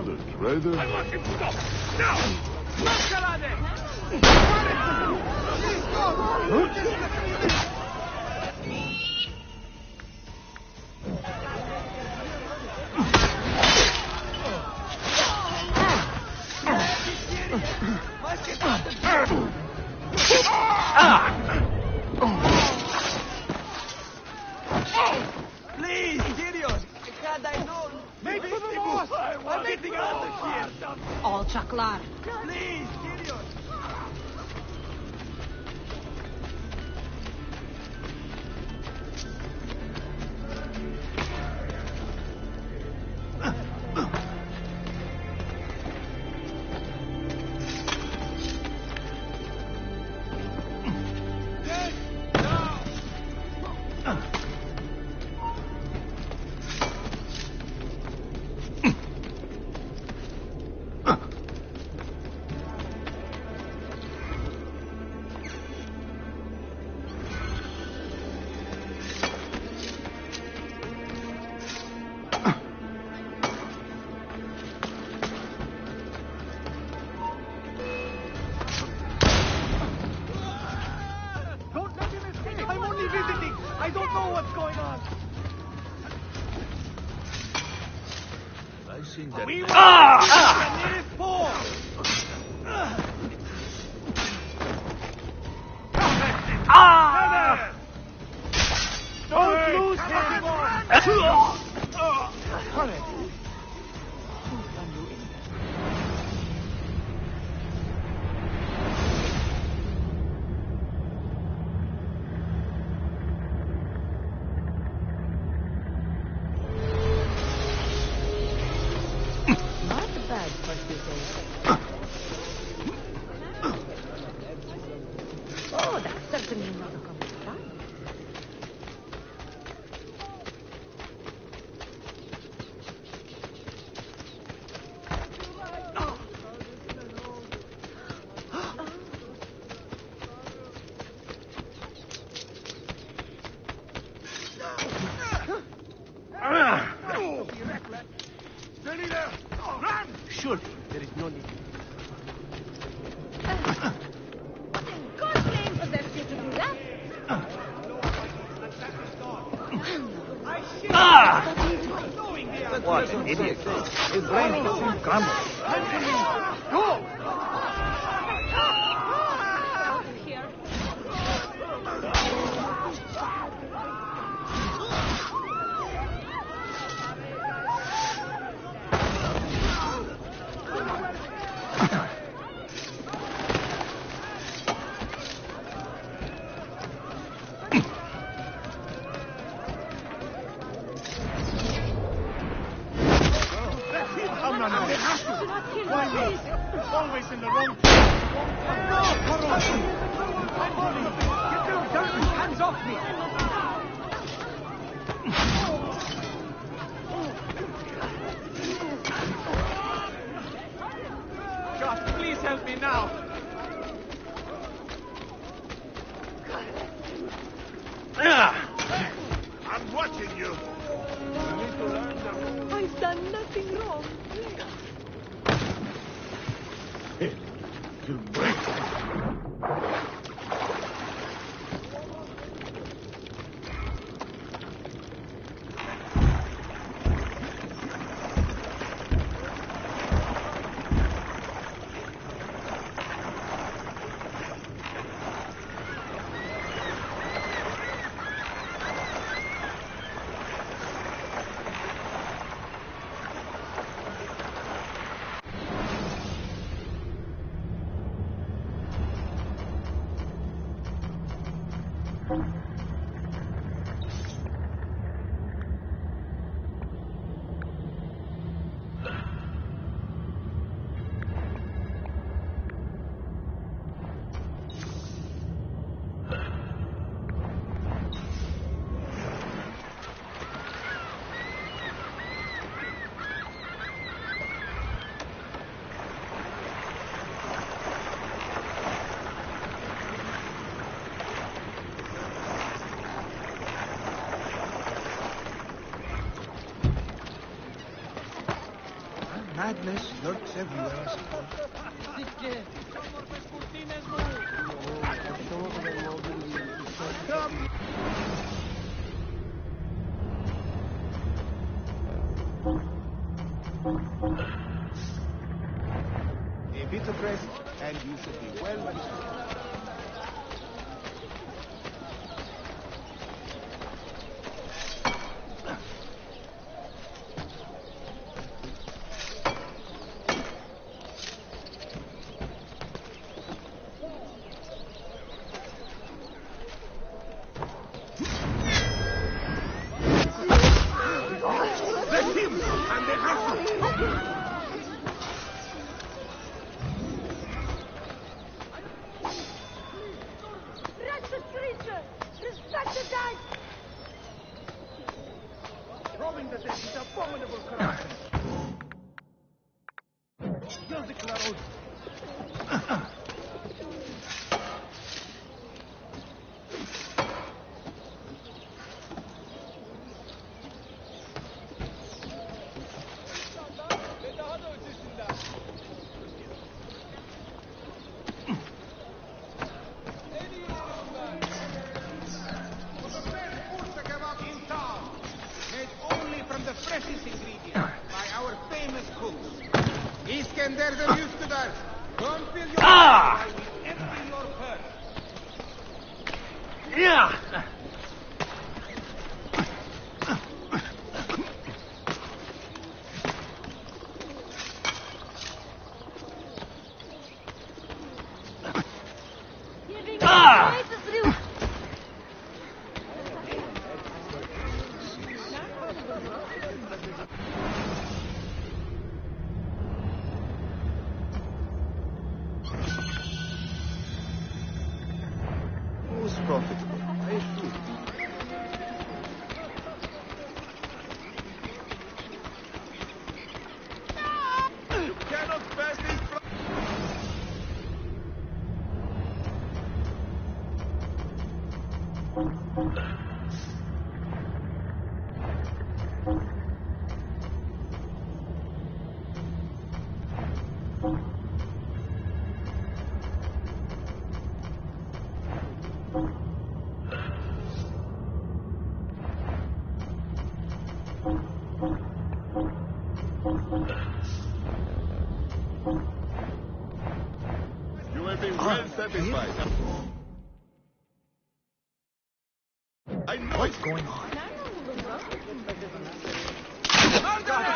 Another traitor?
I want him to stop! Now! Masquerade!
Please, Gideon! Had I known!
Maybe the boss! I'm getting out of here!
All chaklar.
Please, Gideon!
Don't let him escape! I'm only visiting! I don't know what's going on!
I think that...
We want the nearest port! Don't lose him!
Not bad for today. Oh, that's certainly not a common fun.
Steady there! Run!
Surely, there is no need.
God blame possessed you to do that.
What an idiot. His brain will soon crumble.
Here.
Always in the wrong... Hands off me! God, please help me now!
I'm watching you. You need to learn the...
I've done nothing wrong.
You'll break. Madness lurks everywhere, I suppose. A bit of rest, and you should be well restored. Profitable, I assure you. You cannot pass this. You have been well satisfied. I know what's going on.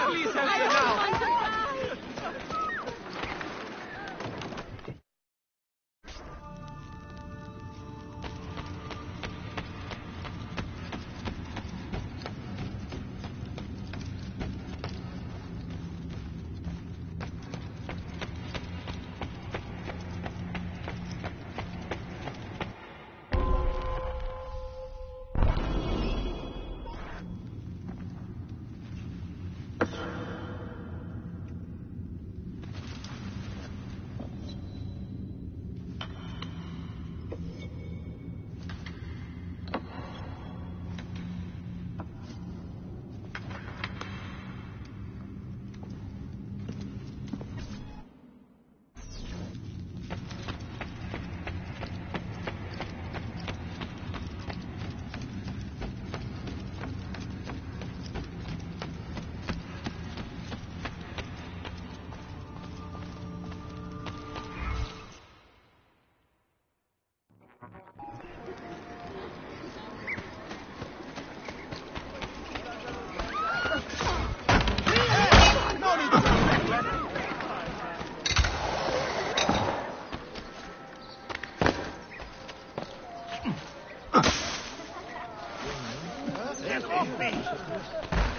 Please help me now.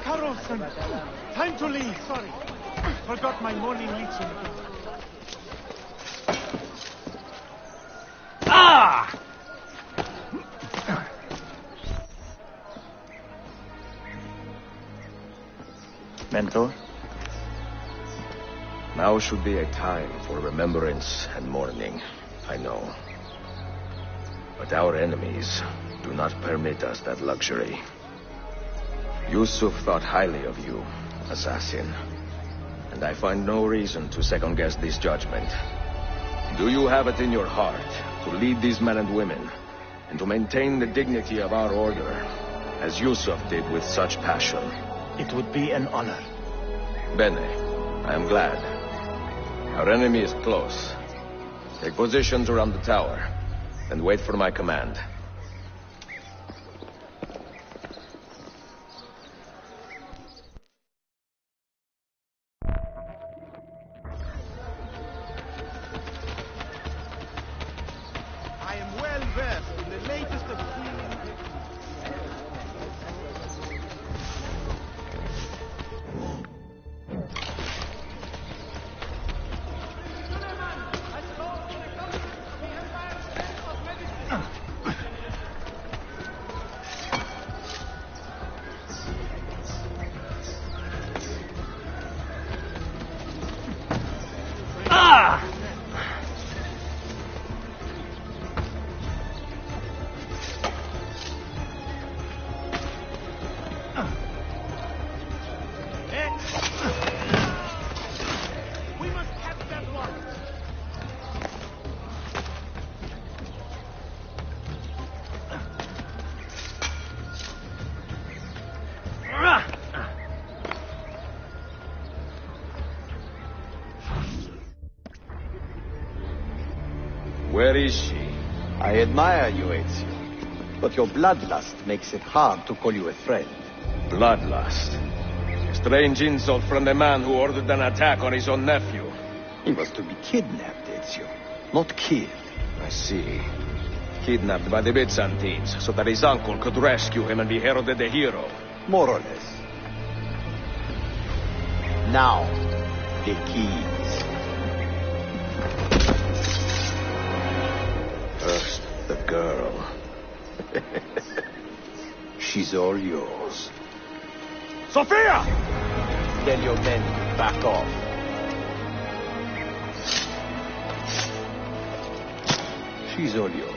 Carlson, time to leave. Sorry. Forgot my morning leeching.
Ah!
Mentor?
Now should be a time for remembrance and mourning, I know. But our enemies do not permit us that luxury. Yusuf thought highly of you, assassin. and I find no reason to second-guess this judgment. Do you have it in your heart to lead these men and women, and to maintain the dignity of our order, as Yusuf did with such passion?
It would be an honor.
Bene, I am glad. Our enemy is close. Take positions around the tower, and wait for my command.
I am well versed in the latest of
Where is she?
I admire you, Ezio. But your bloodlust makes it hard to call you a friend.
Bloodlust? A strange insult from the man who ordered an attack on his own nephew.
He was to be kidnapped, Ezio, not killed.
I see. Kidnapped by the Byzantines, so that his uncle could rescue him and be heralded a hero.
More or less. Now, the keys.
First, the girl.
She's all yours.
Sophia!
Tell your men to back off. She's all yours.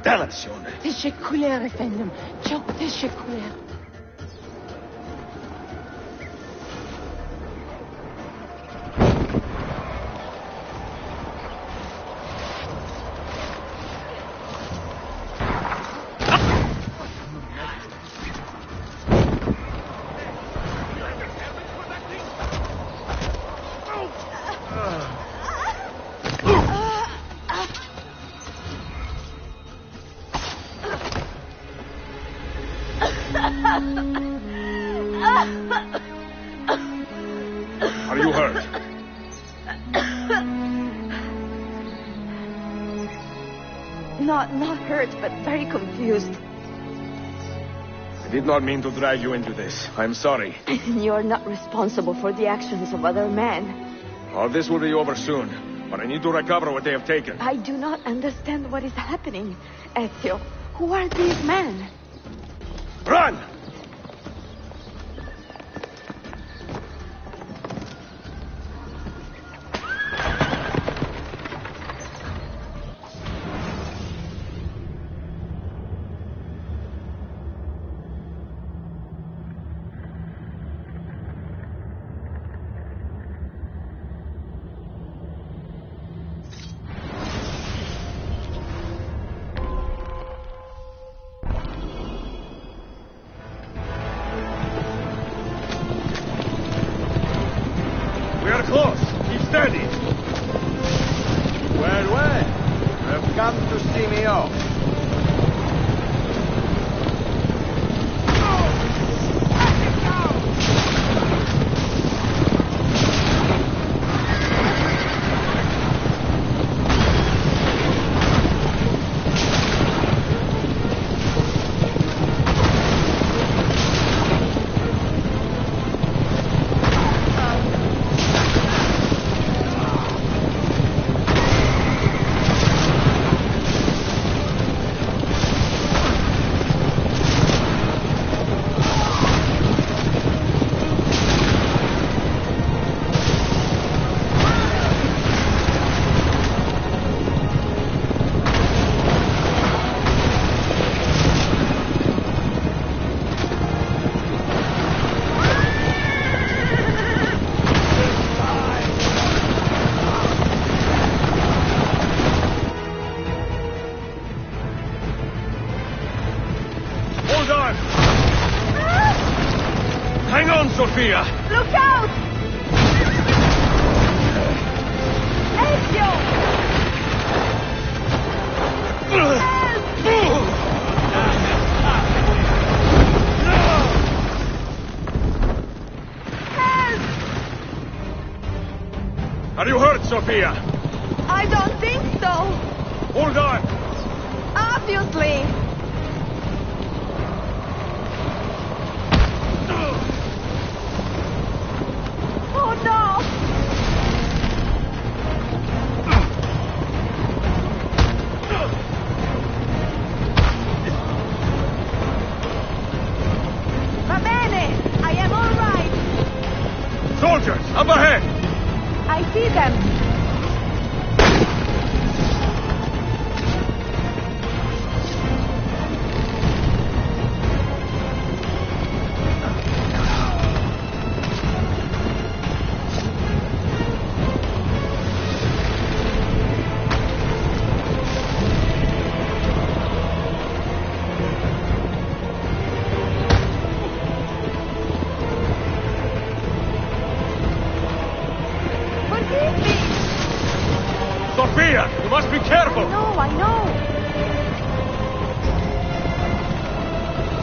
Dannazione!
Teşekkürler efendim. Çok teşekkürler.
Are you hurt?
Not hurt, but very confused.
I did not mean to drag you into this. I'm sorry.
You're not responsible for the actions of other men.
All this will be over soon, but I need to recover what they have taken.
I do not understand what is happening. Ezio, who are these men?
Run!
close. Keep steady.
Well. You've come to see me off.
Hang on, Sophia!
Look out! Ezio!
Are you hurt, Sophia?
I don't think so.
Hold on!
Obviously. Oh no! Va bene! I am all right!
Soldiers, up ahead!
I see them!
Sophia, you must be careful!
I know!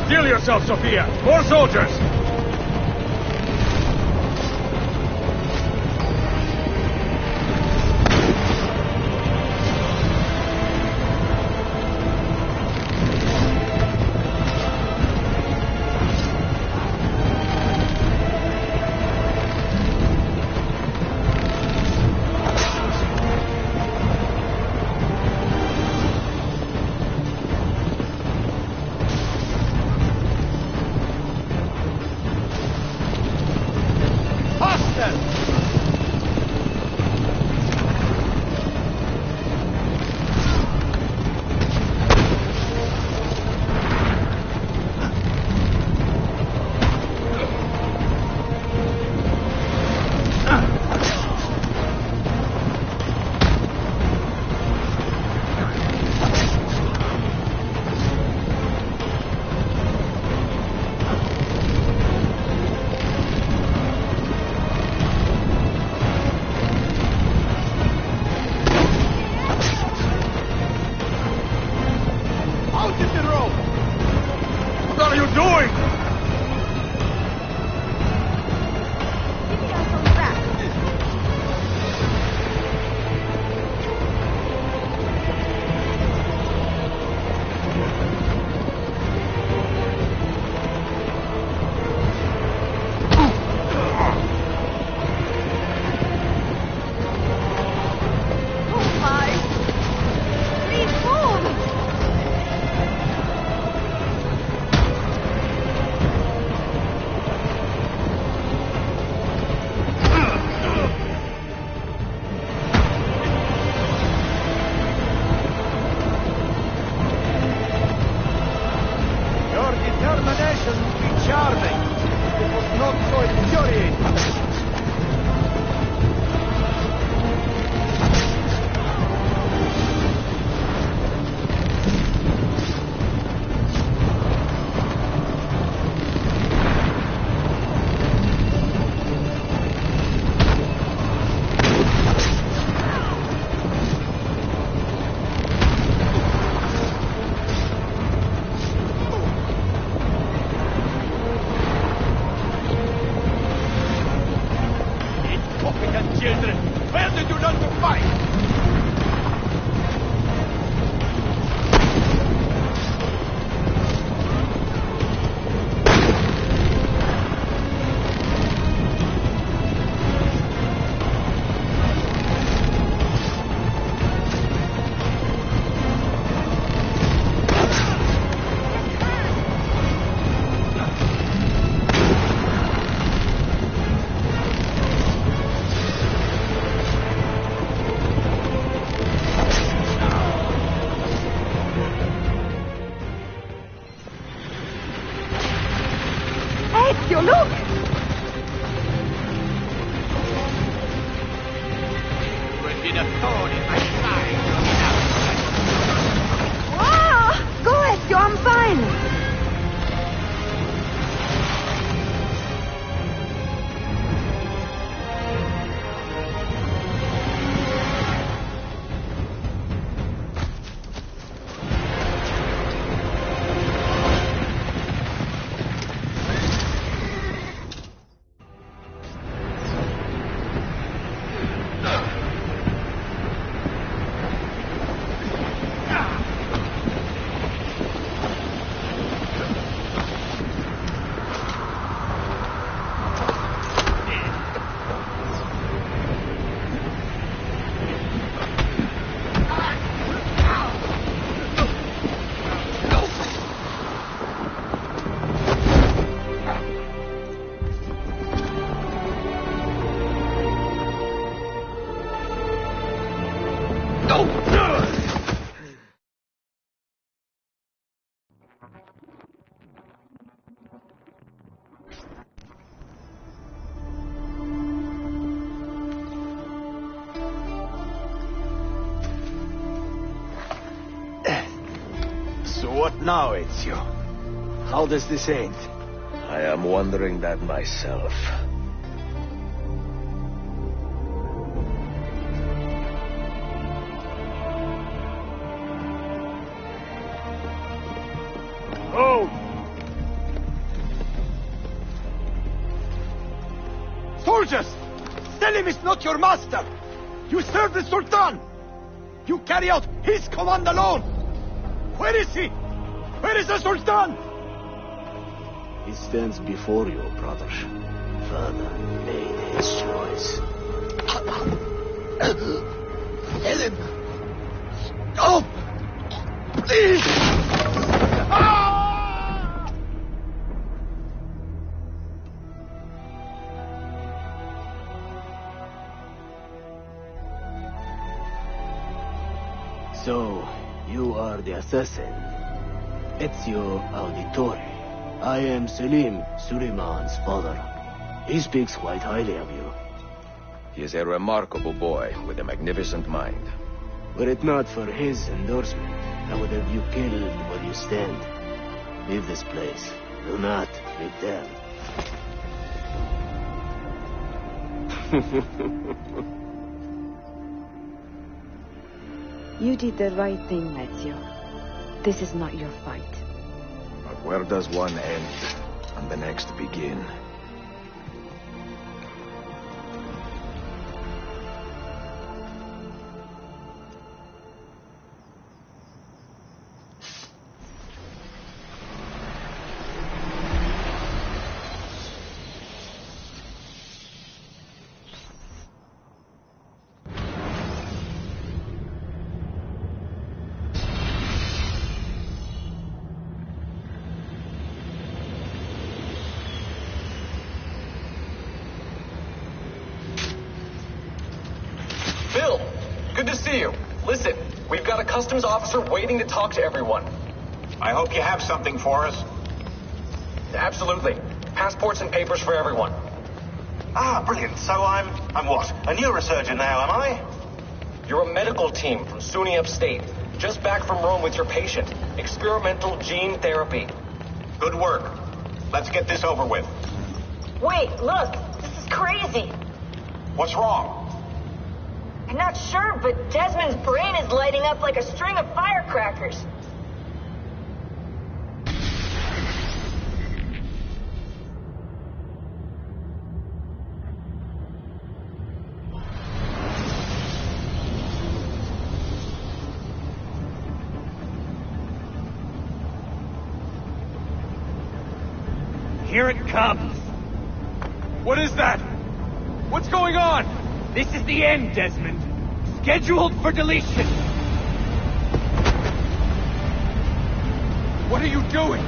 Steel yourself, Sophia! More soldiers!
back, children! Where did you learn to fight?
Ezio, look!
Will be the thorn in my side.
Ah! Go, Ezio, I'm fine.
So what now, Ezio? How does this end?
I am wondering that myself.
Oh! Soldiers! Selim is not your master! You serve the Sultan! You carry out his command alone! Where is he? Where is the Sultan?
He stands before you, brother. Father made his choice.
Selim! Stop! Please!
So, you are the assassin. Ezio Auditore. I am Selim, Suleiman's father. He speaks quite highly of you.
He is a remarkable boy with a magnificent mind.
Were it not for his endorsement, I would have you killed where you stand. Leave this place. Do not return.
You did the right thing, Ezio. This is not your fight.
But where does one end and the next begin?
Bill, good to see you. Listen, we've got a customs officer waiting to talk to everyone.
I hope you have something for us.
Absolutely. Passports and papers for everyone.
Ah, brilliant. So I'm what? A neurosurgeon now, am I?
You're a medical team from SUNY Upstate. Just back from Rome with your patient. Experimental gene therapy.
Good work. Let's get this over with.
Wait, look. This is crazy.
What's wrong?
I'm not sure, but Desmond's brain is lighting up like a string of firecrackers.
Here it comes.
What is that? What's going on?
This is the end, Desmond. Scheduled for deletion.
What are you doing?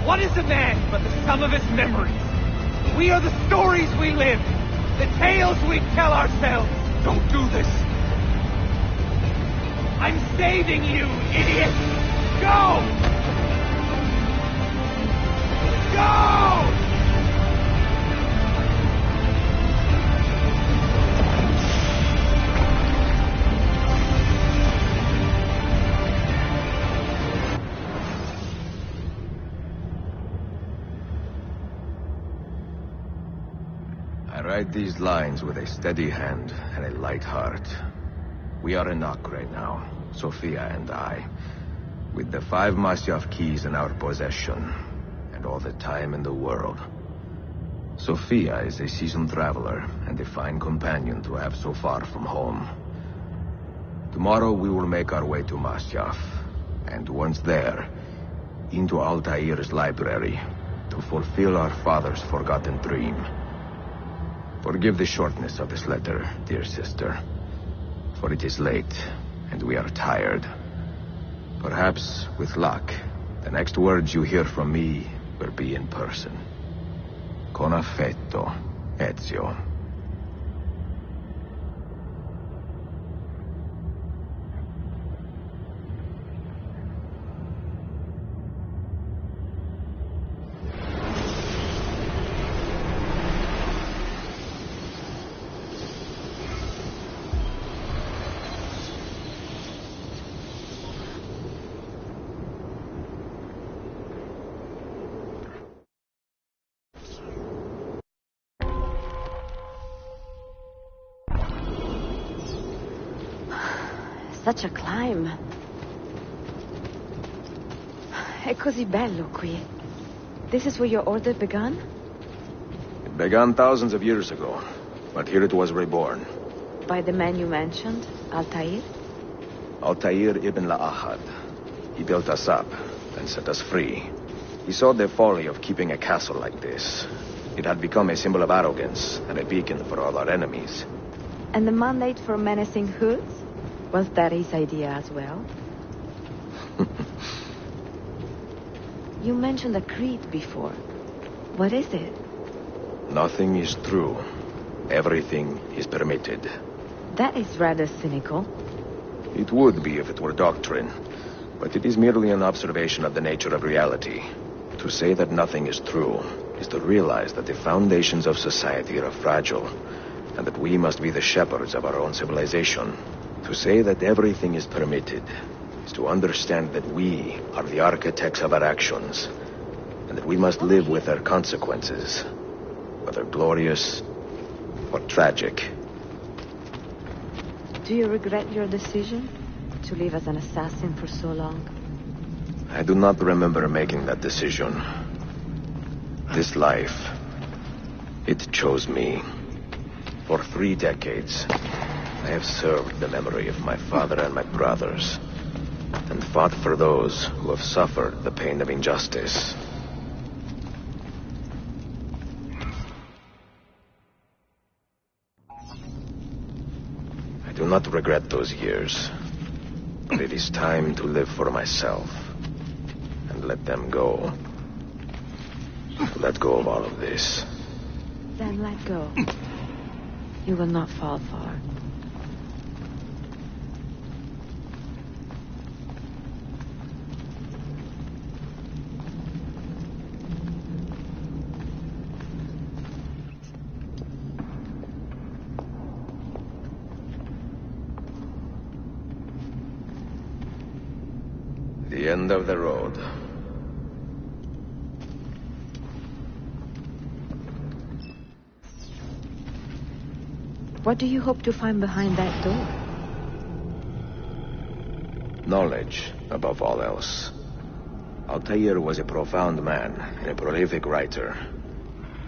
What is a man but the sum of his memories? We are the stories we live, the tales we tell ourselves.
Don't do this.
I'm saving you, idiot! Go! Go!
I write these lines with a steady hand and a light heart. We are in Nock right now, Sophia and I, with the 5 Masyaf keys in our possession, and all the time in the world. Sophia is a seasoned traveler, and a fine companion to have so far from home. Tomorrow we will make our way to Masyaf, and once there, into Altair's library, to fulfill our father's forgotten dream. Forgive the shortness of this letter, dear sister. For it is late, and we are tired. Perhaps, with luck, the next words you hear from me will be in person. Con affetto, Ezio.
Such a climb. È così bello qui. This is where your order began?
It began thousands of years ago, but here it was reborn.
By the man you mentioned, Altair?
Altair ibn La'ahad. He built us up and set us free. He saw the folly of keeping a castle like this. It had become a symbol of arrogance and a beacon for all our enemies.
And the mandate for menacing hoods? Was that his idea as well? You mentioned a creed before. What is it?
Nothing is true. Everything is permitted.
That is rather cynical.
It would be if it were doctrine, but it is merely an observation of the nature of reality. To say that nothing is true is to realize that the foundations of society are fragile, and that we must be the shepherds of our own civilization. To say that everything is permitted is to understand that we are the architects of our actions, and that we must live with their consequences, whether glorious or tragic.
Do you regret your decision to live as an assassin for so long?
I do not remember making that decision. This life, it chose me. For 3 decades, I have served the memory of my father and my brothers, and fought for those who have suffered the pain of injustice. I do not regret those years, but it is time to live for myself, and let them go. Let go of all of this.
Then let go. You will not fall far.
The end of the road.
What do you hope to find behind that door?
Knowledge, above all else. Altair was a profound man and a prolific writer.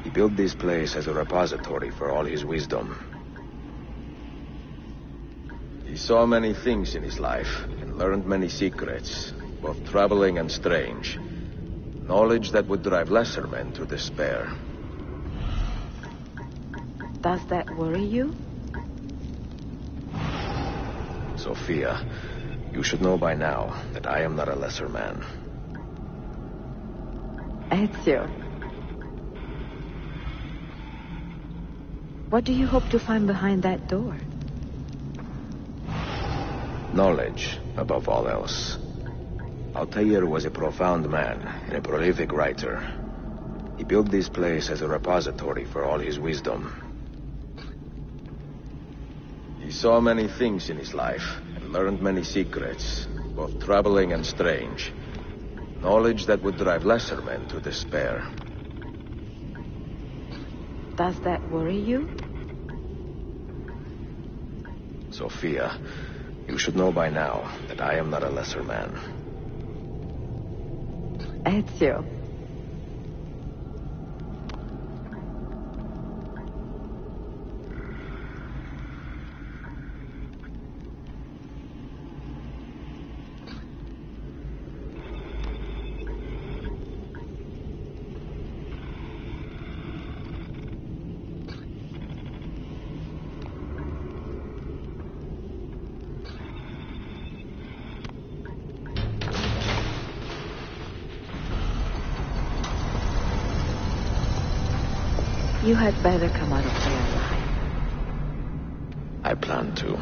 He built this place as a repository for all his wisdom. He saw many things in his life and learned many secrets, both troubling and strange. Knowledge that would drive lesser men to despair.
Does that worry you?
Sophia, you should know by now that I am not a lesser man.
Ezio. What do you hope to find behind that door?
Knowledge, above all else. Altair was a profound man and a prolific writer. He built this place as a repository for all his wisdom. He saw many things in his life and learned many secrets, both troubling and strange. Knowledge that would drive lesser men to despair.
Does that worry you?
Sophia, you should know by now that I am not a lesser man.
Ezio. You had better come out of there alive.
I plan to.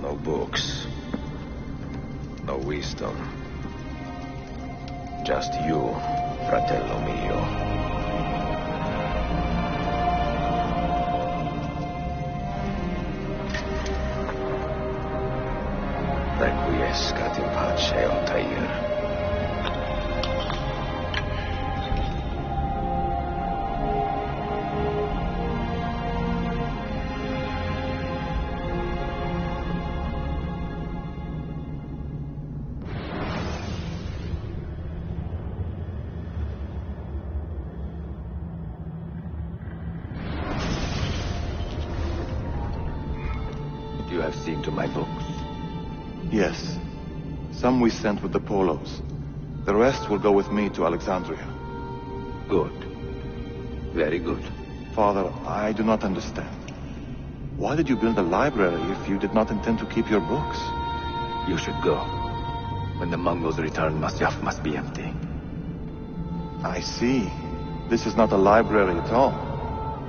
No books. No wisdom. Just you, fratello mio. Requiescat in pace, Altair. You have seen to my books.
Yes. Some we sent with the Polos. The rest will go with me to Alexandria.
Good. Very good.
Father, I do not understand. Why did you build a library if you did not intend to keep your books?
You should go. When the Mongols return, Masyaf must be empty.
I see. This is not a library at all.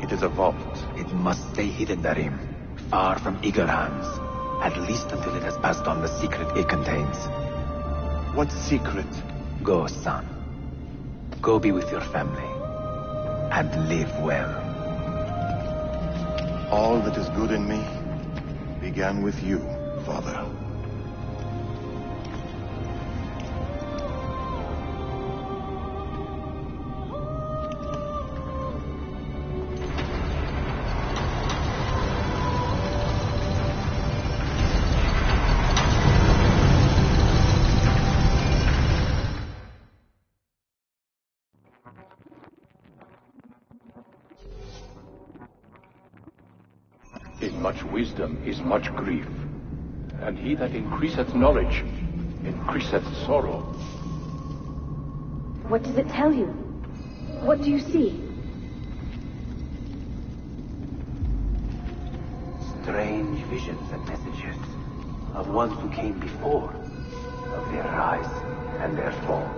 It is a vault.
It must stay hidden, Darim. Far from eager hands. At least until it has passed on the secret it contains.
What secret?
Go, son. Go be with your family. And live well.
All that is good in me began with you, Father.
In much wisdom is much grief, and he that increaseth knowledge increaseth sorrow.
What does it tell you? What do you see?
Strange visions and messages of ones who came before, of their rise and their fall.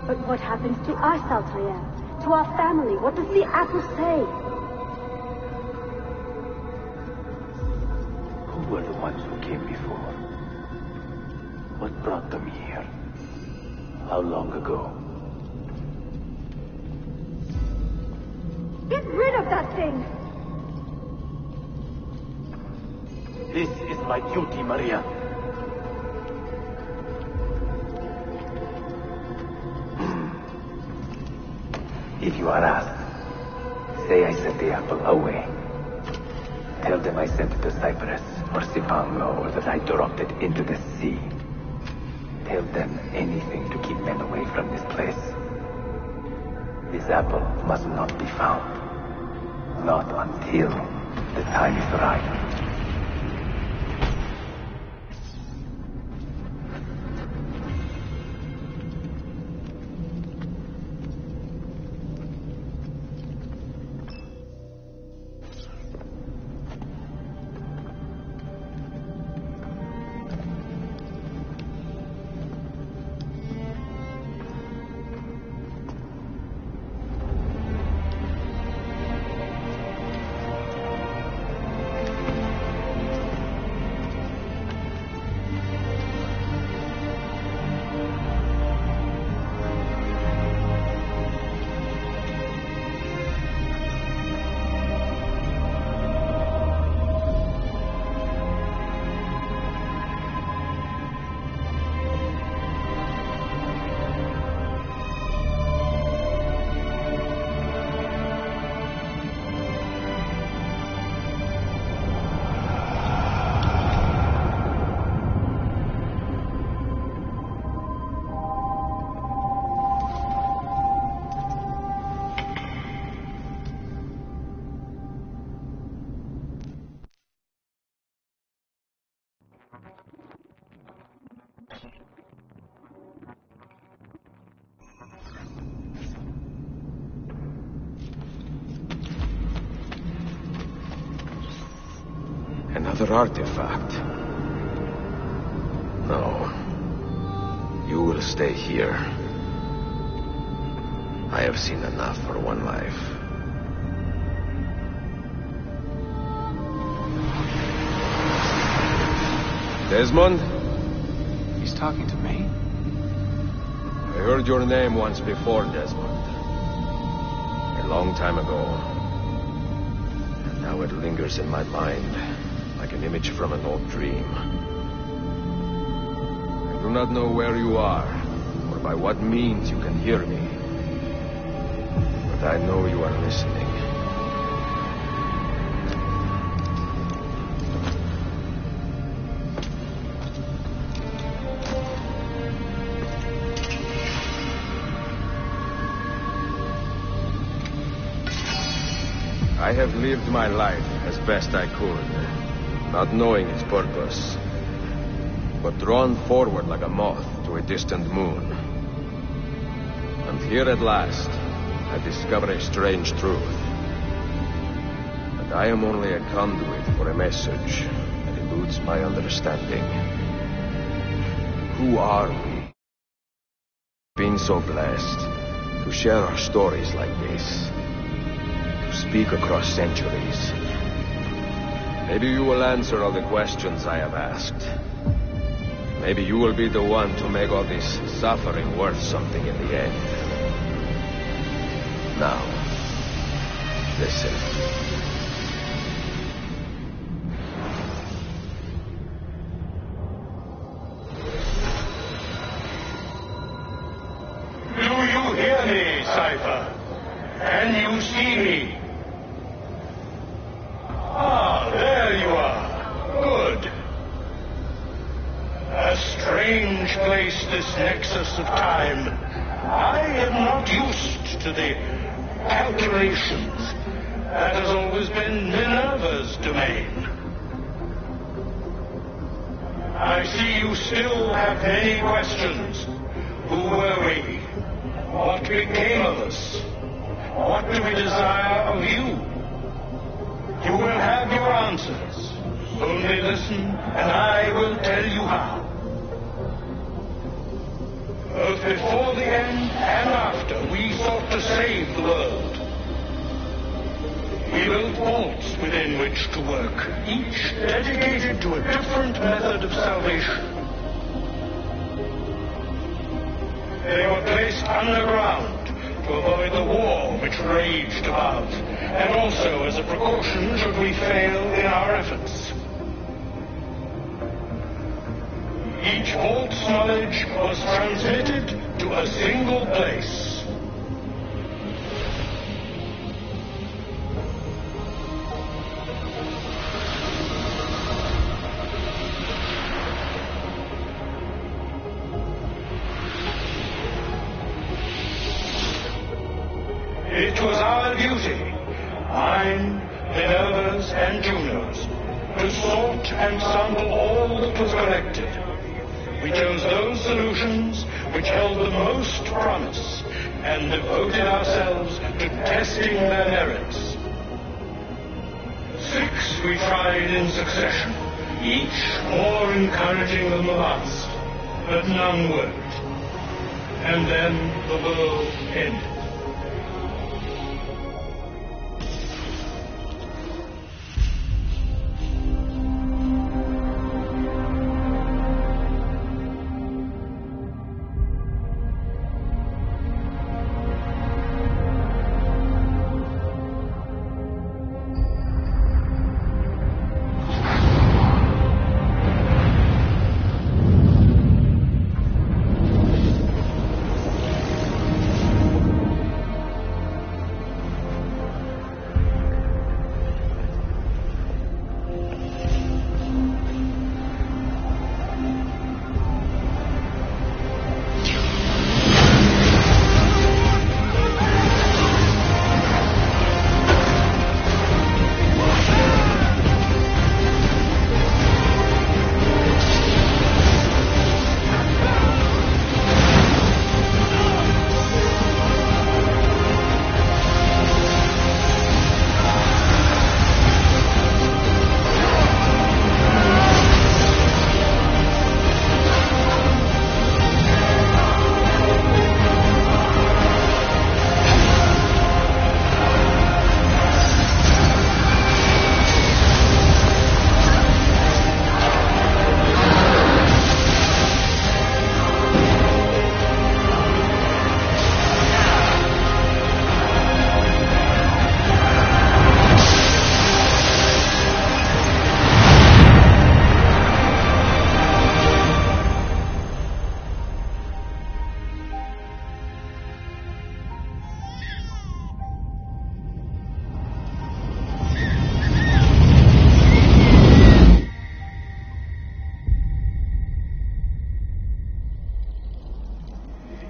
But what happens to us, Altair? To our family? What does the apple say?
Who were the ones who came before? What brought them here? How long ago?
Get rid of that thing!
This is my duty, Maria. If you are asked, say I sent the apple away. Tell them I sent it to Cyprus or Cipango, or that I dropped it into the sea. Tell them anything to keep men away from this place. This apple must not be found. Not until the time is right.
Another artifact. No. You will stay here. I have seen enough for one life. Desmond?
He's talking to me?
I heard your name once before, Desmond. A long time ago. And now it lingers in my mind, like an image from an old dream. I do not know where you are, or by what means you can hear me. But I know you are listening. I have lived my life as best I could, not knowing its purpose, but drawn forward like a moth to a distant moon. And here at last, I discover a strange truth. That I am only a conduit for a message that eludes my understanding. Who are we? Being so blessed to share our stories like this. Speak across centuries. Maybe you will answer all the questions I have asked. Maybe you will be the one to make all this suffering worth something in the end. Now, listen.
Do you hear me, Cypher? Can you see me? Ah, there you are. Good. A strange place, this nexus of time. I am not used to the calculations. That has always been Minerva's domain. I see you still have many questions. Who were we? What became of us? What do we desire of you? You will have your answers. Only listen, and I will tell you how. Both before the end and after, we sought to save the world. We built vaults within which to work, each dedicated to a different method of salvation. They were placed underground to avoid the war which raged above,
and also as a precaution should we fail in our efforts. Each vault's knowledge was transmitted to a single place. It was our duty, mine, Minerva's, and Juno's, to sort and sample all that was collected. We chose those solutions which held the most promise and devoted ourselves to testing their merits. 6 we tried in succession, each more encouraging than the last, but none worked. And then the world ended.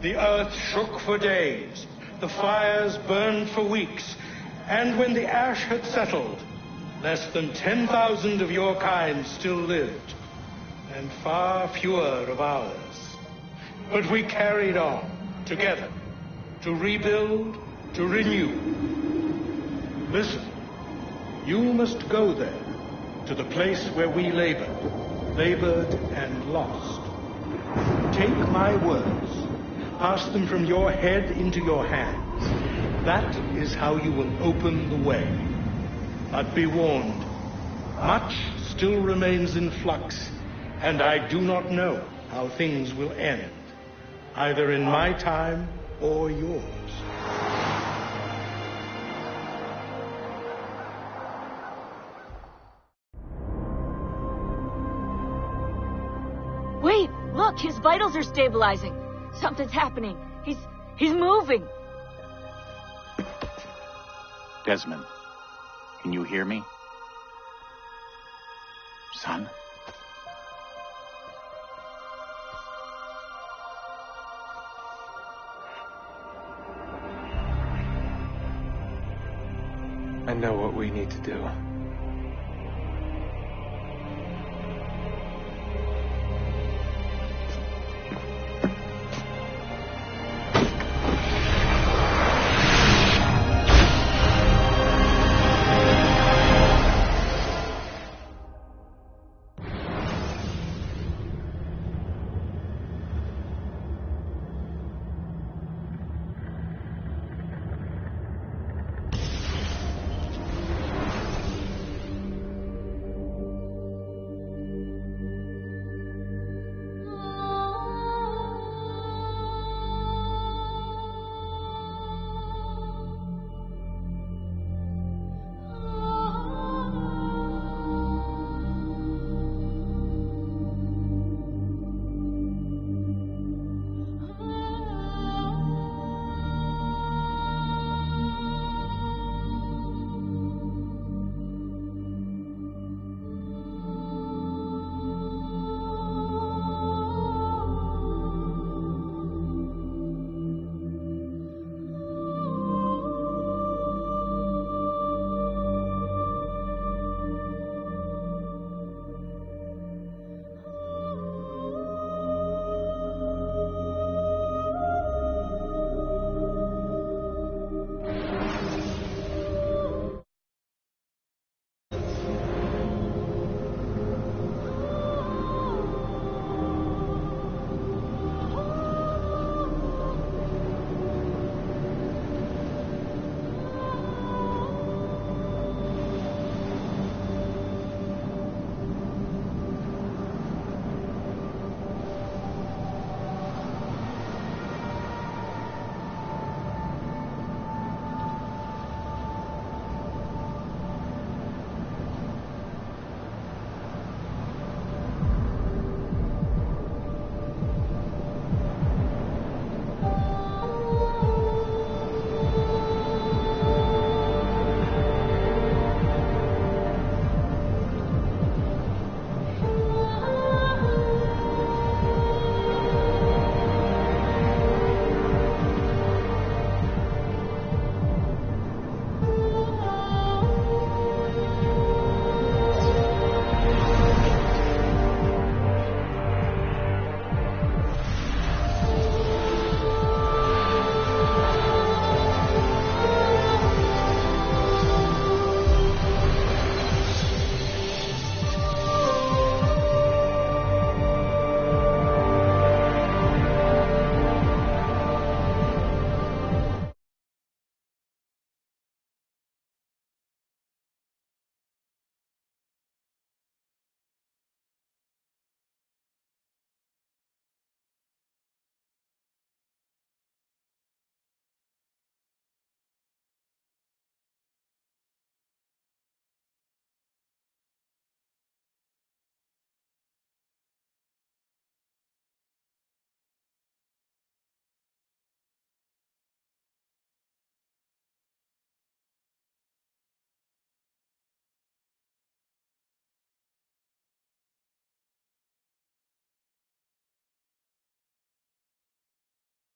The earth shook for days, the fires burned for weeks, and when the ash had settled, less than 10,000 of your kind still lived, and far fewer of ours. But we carried on, together, to rebuild, to renew. Listen, you must go there, to the place where we labored and lost. Take my words. Pass them from your head into your hands. That is how you will open the way. But be warned, much still remains in flux, and I do not know how things will end, either in my time or yours.
Wait, look, his vitals are stabilizing. Something's happening. He's moving.
Desmond, can you hear me? Son?
I know what we need to do.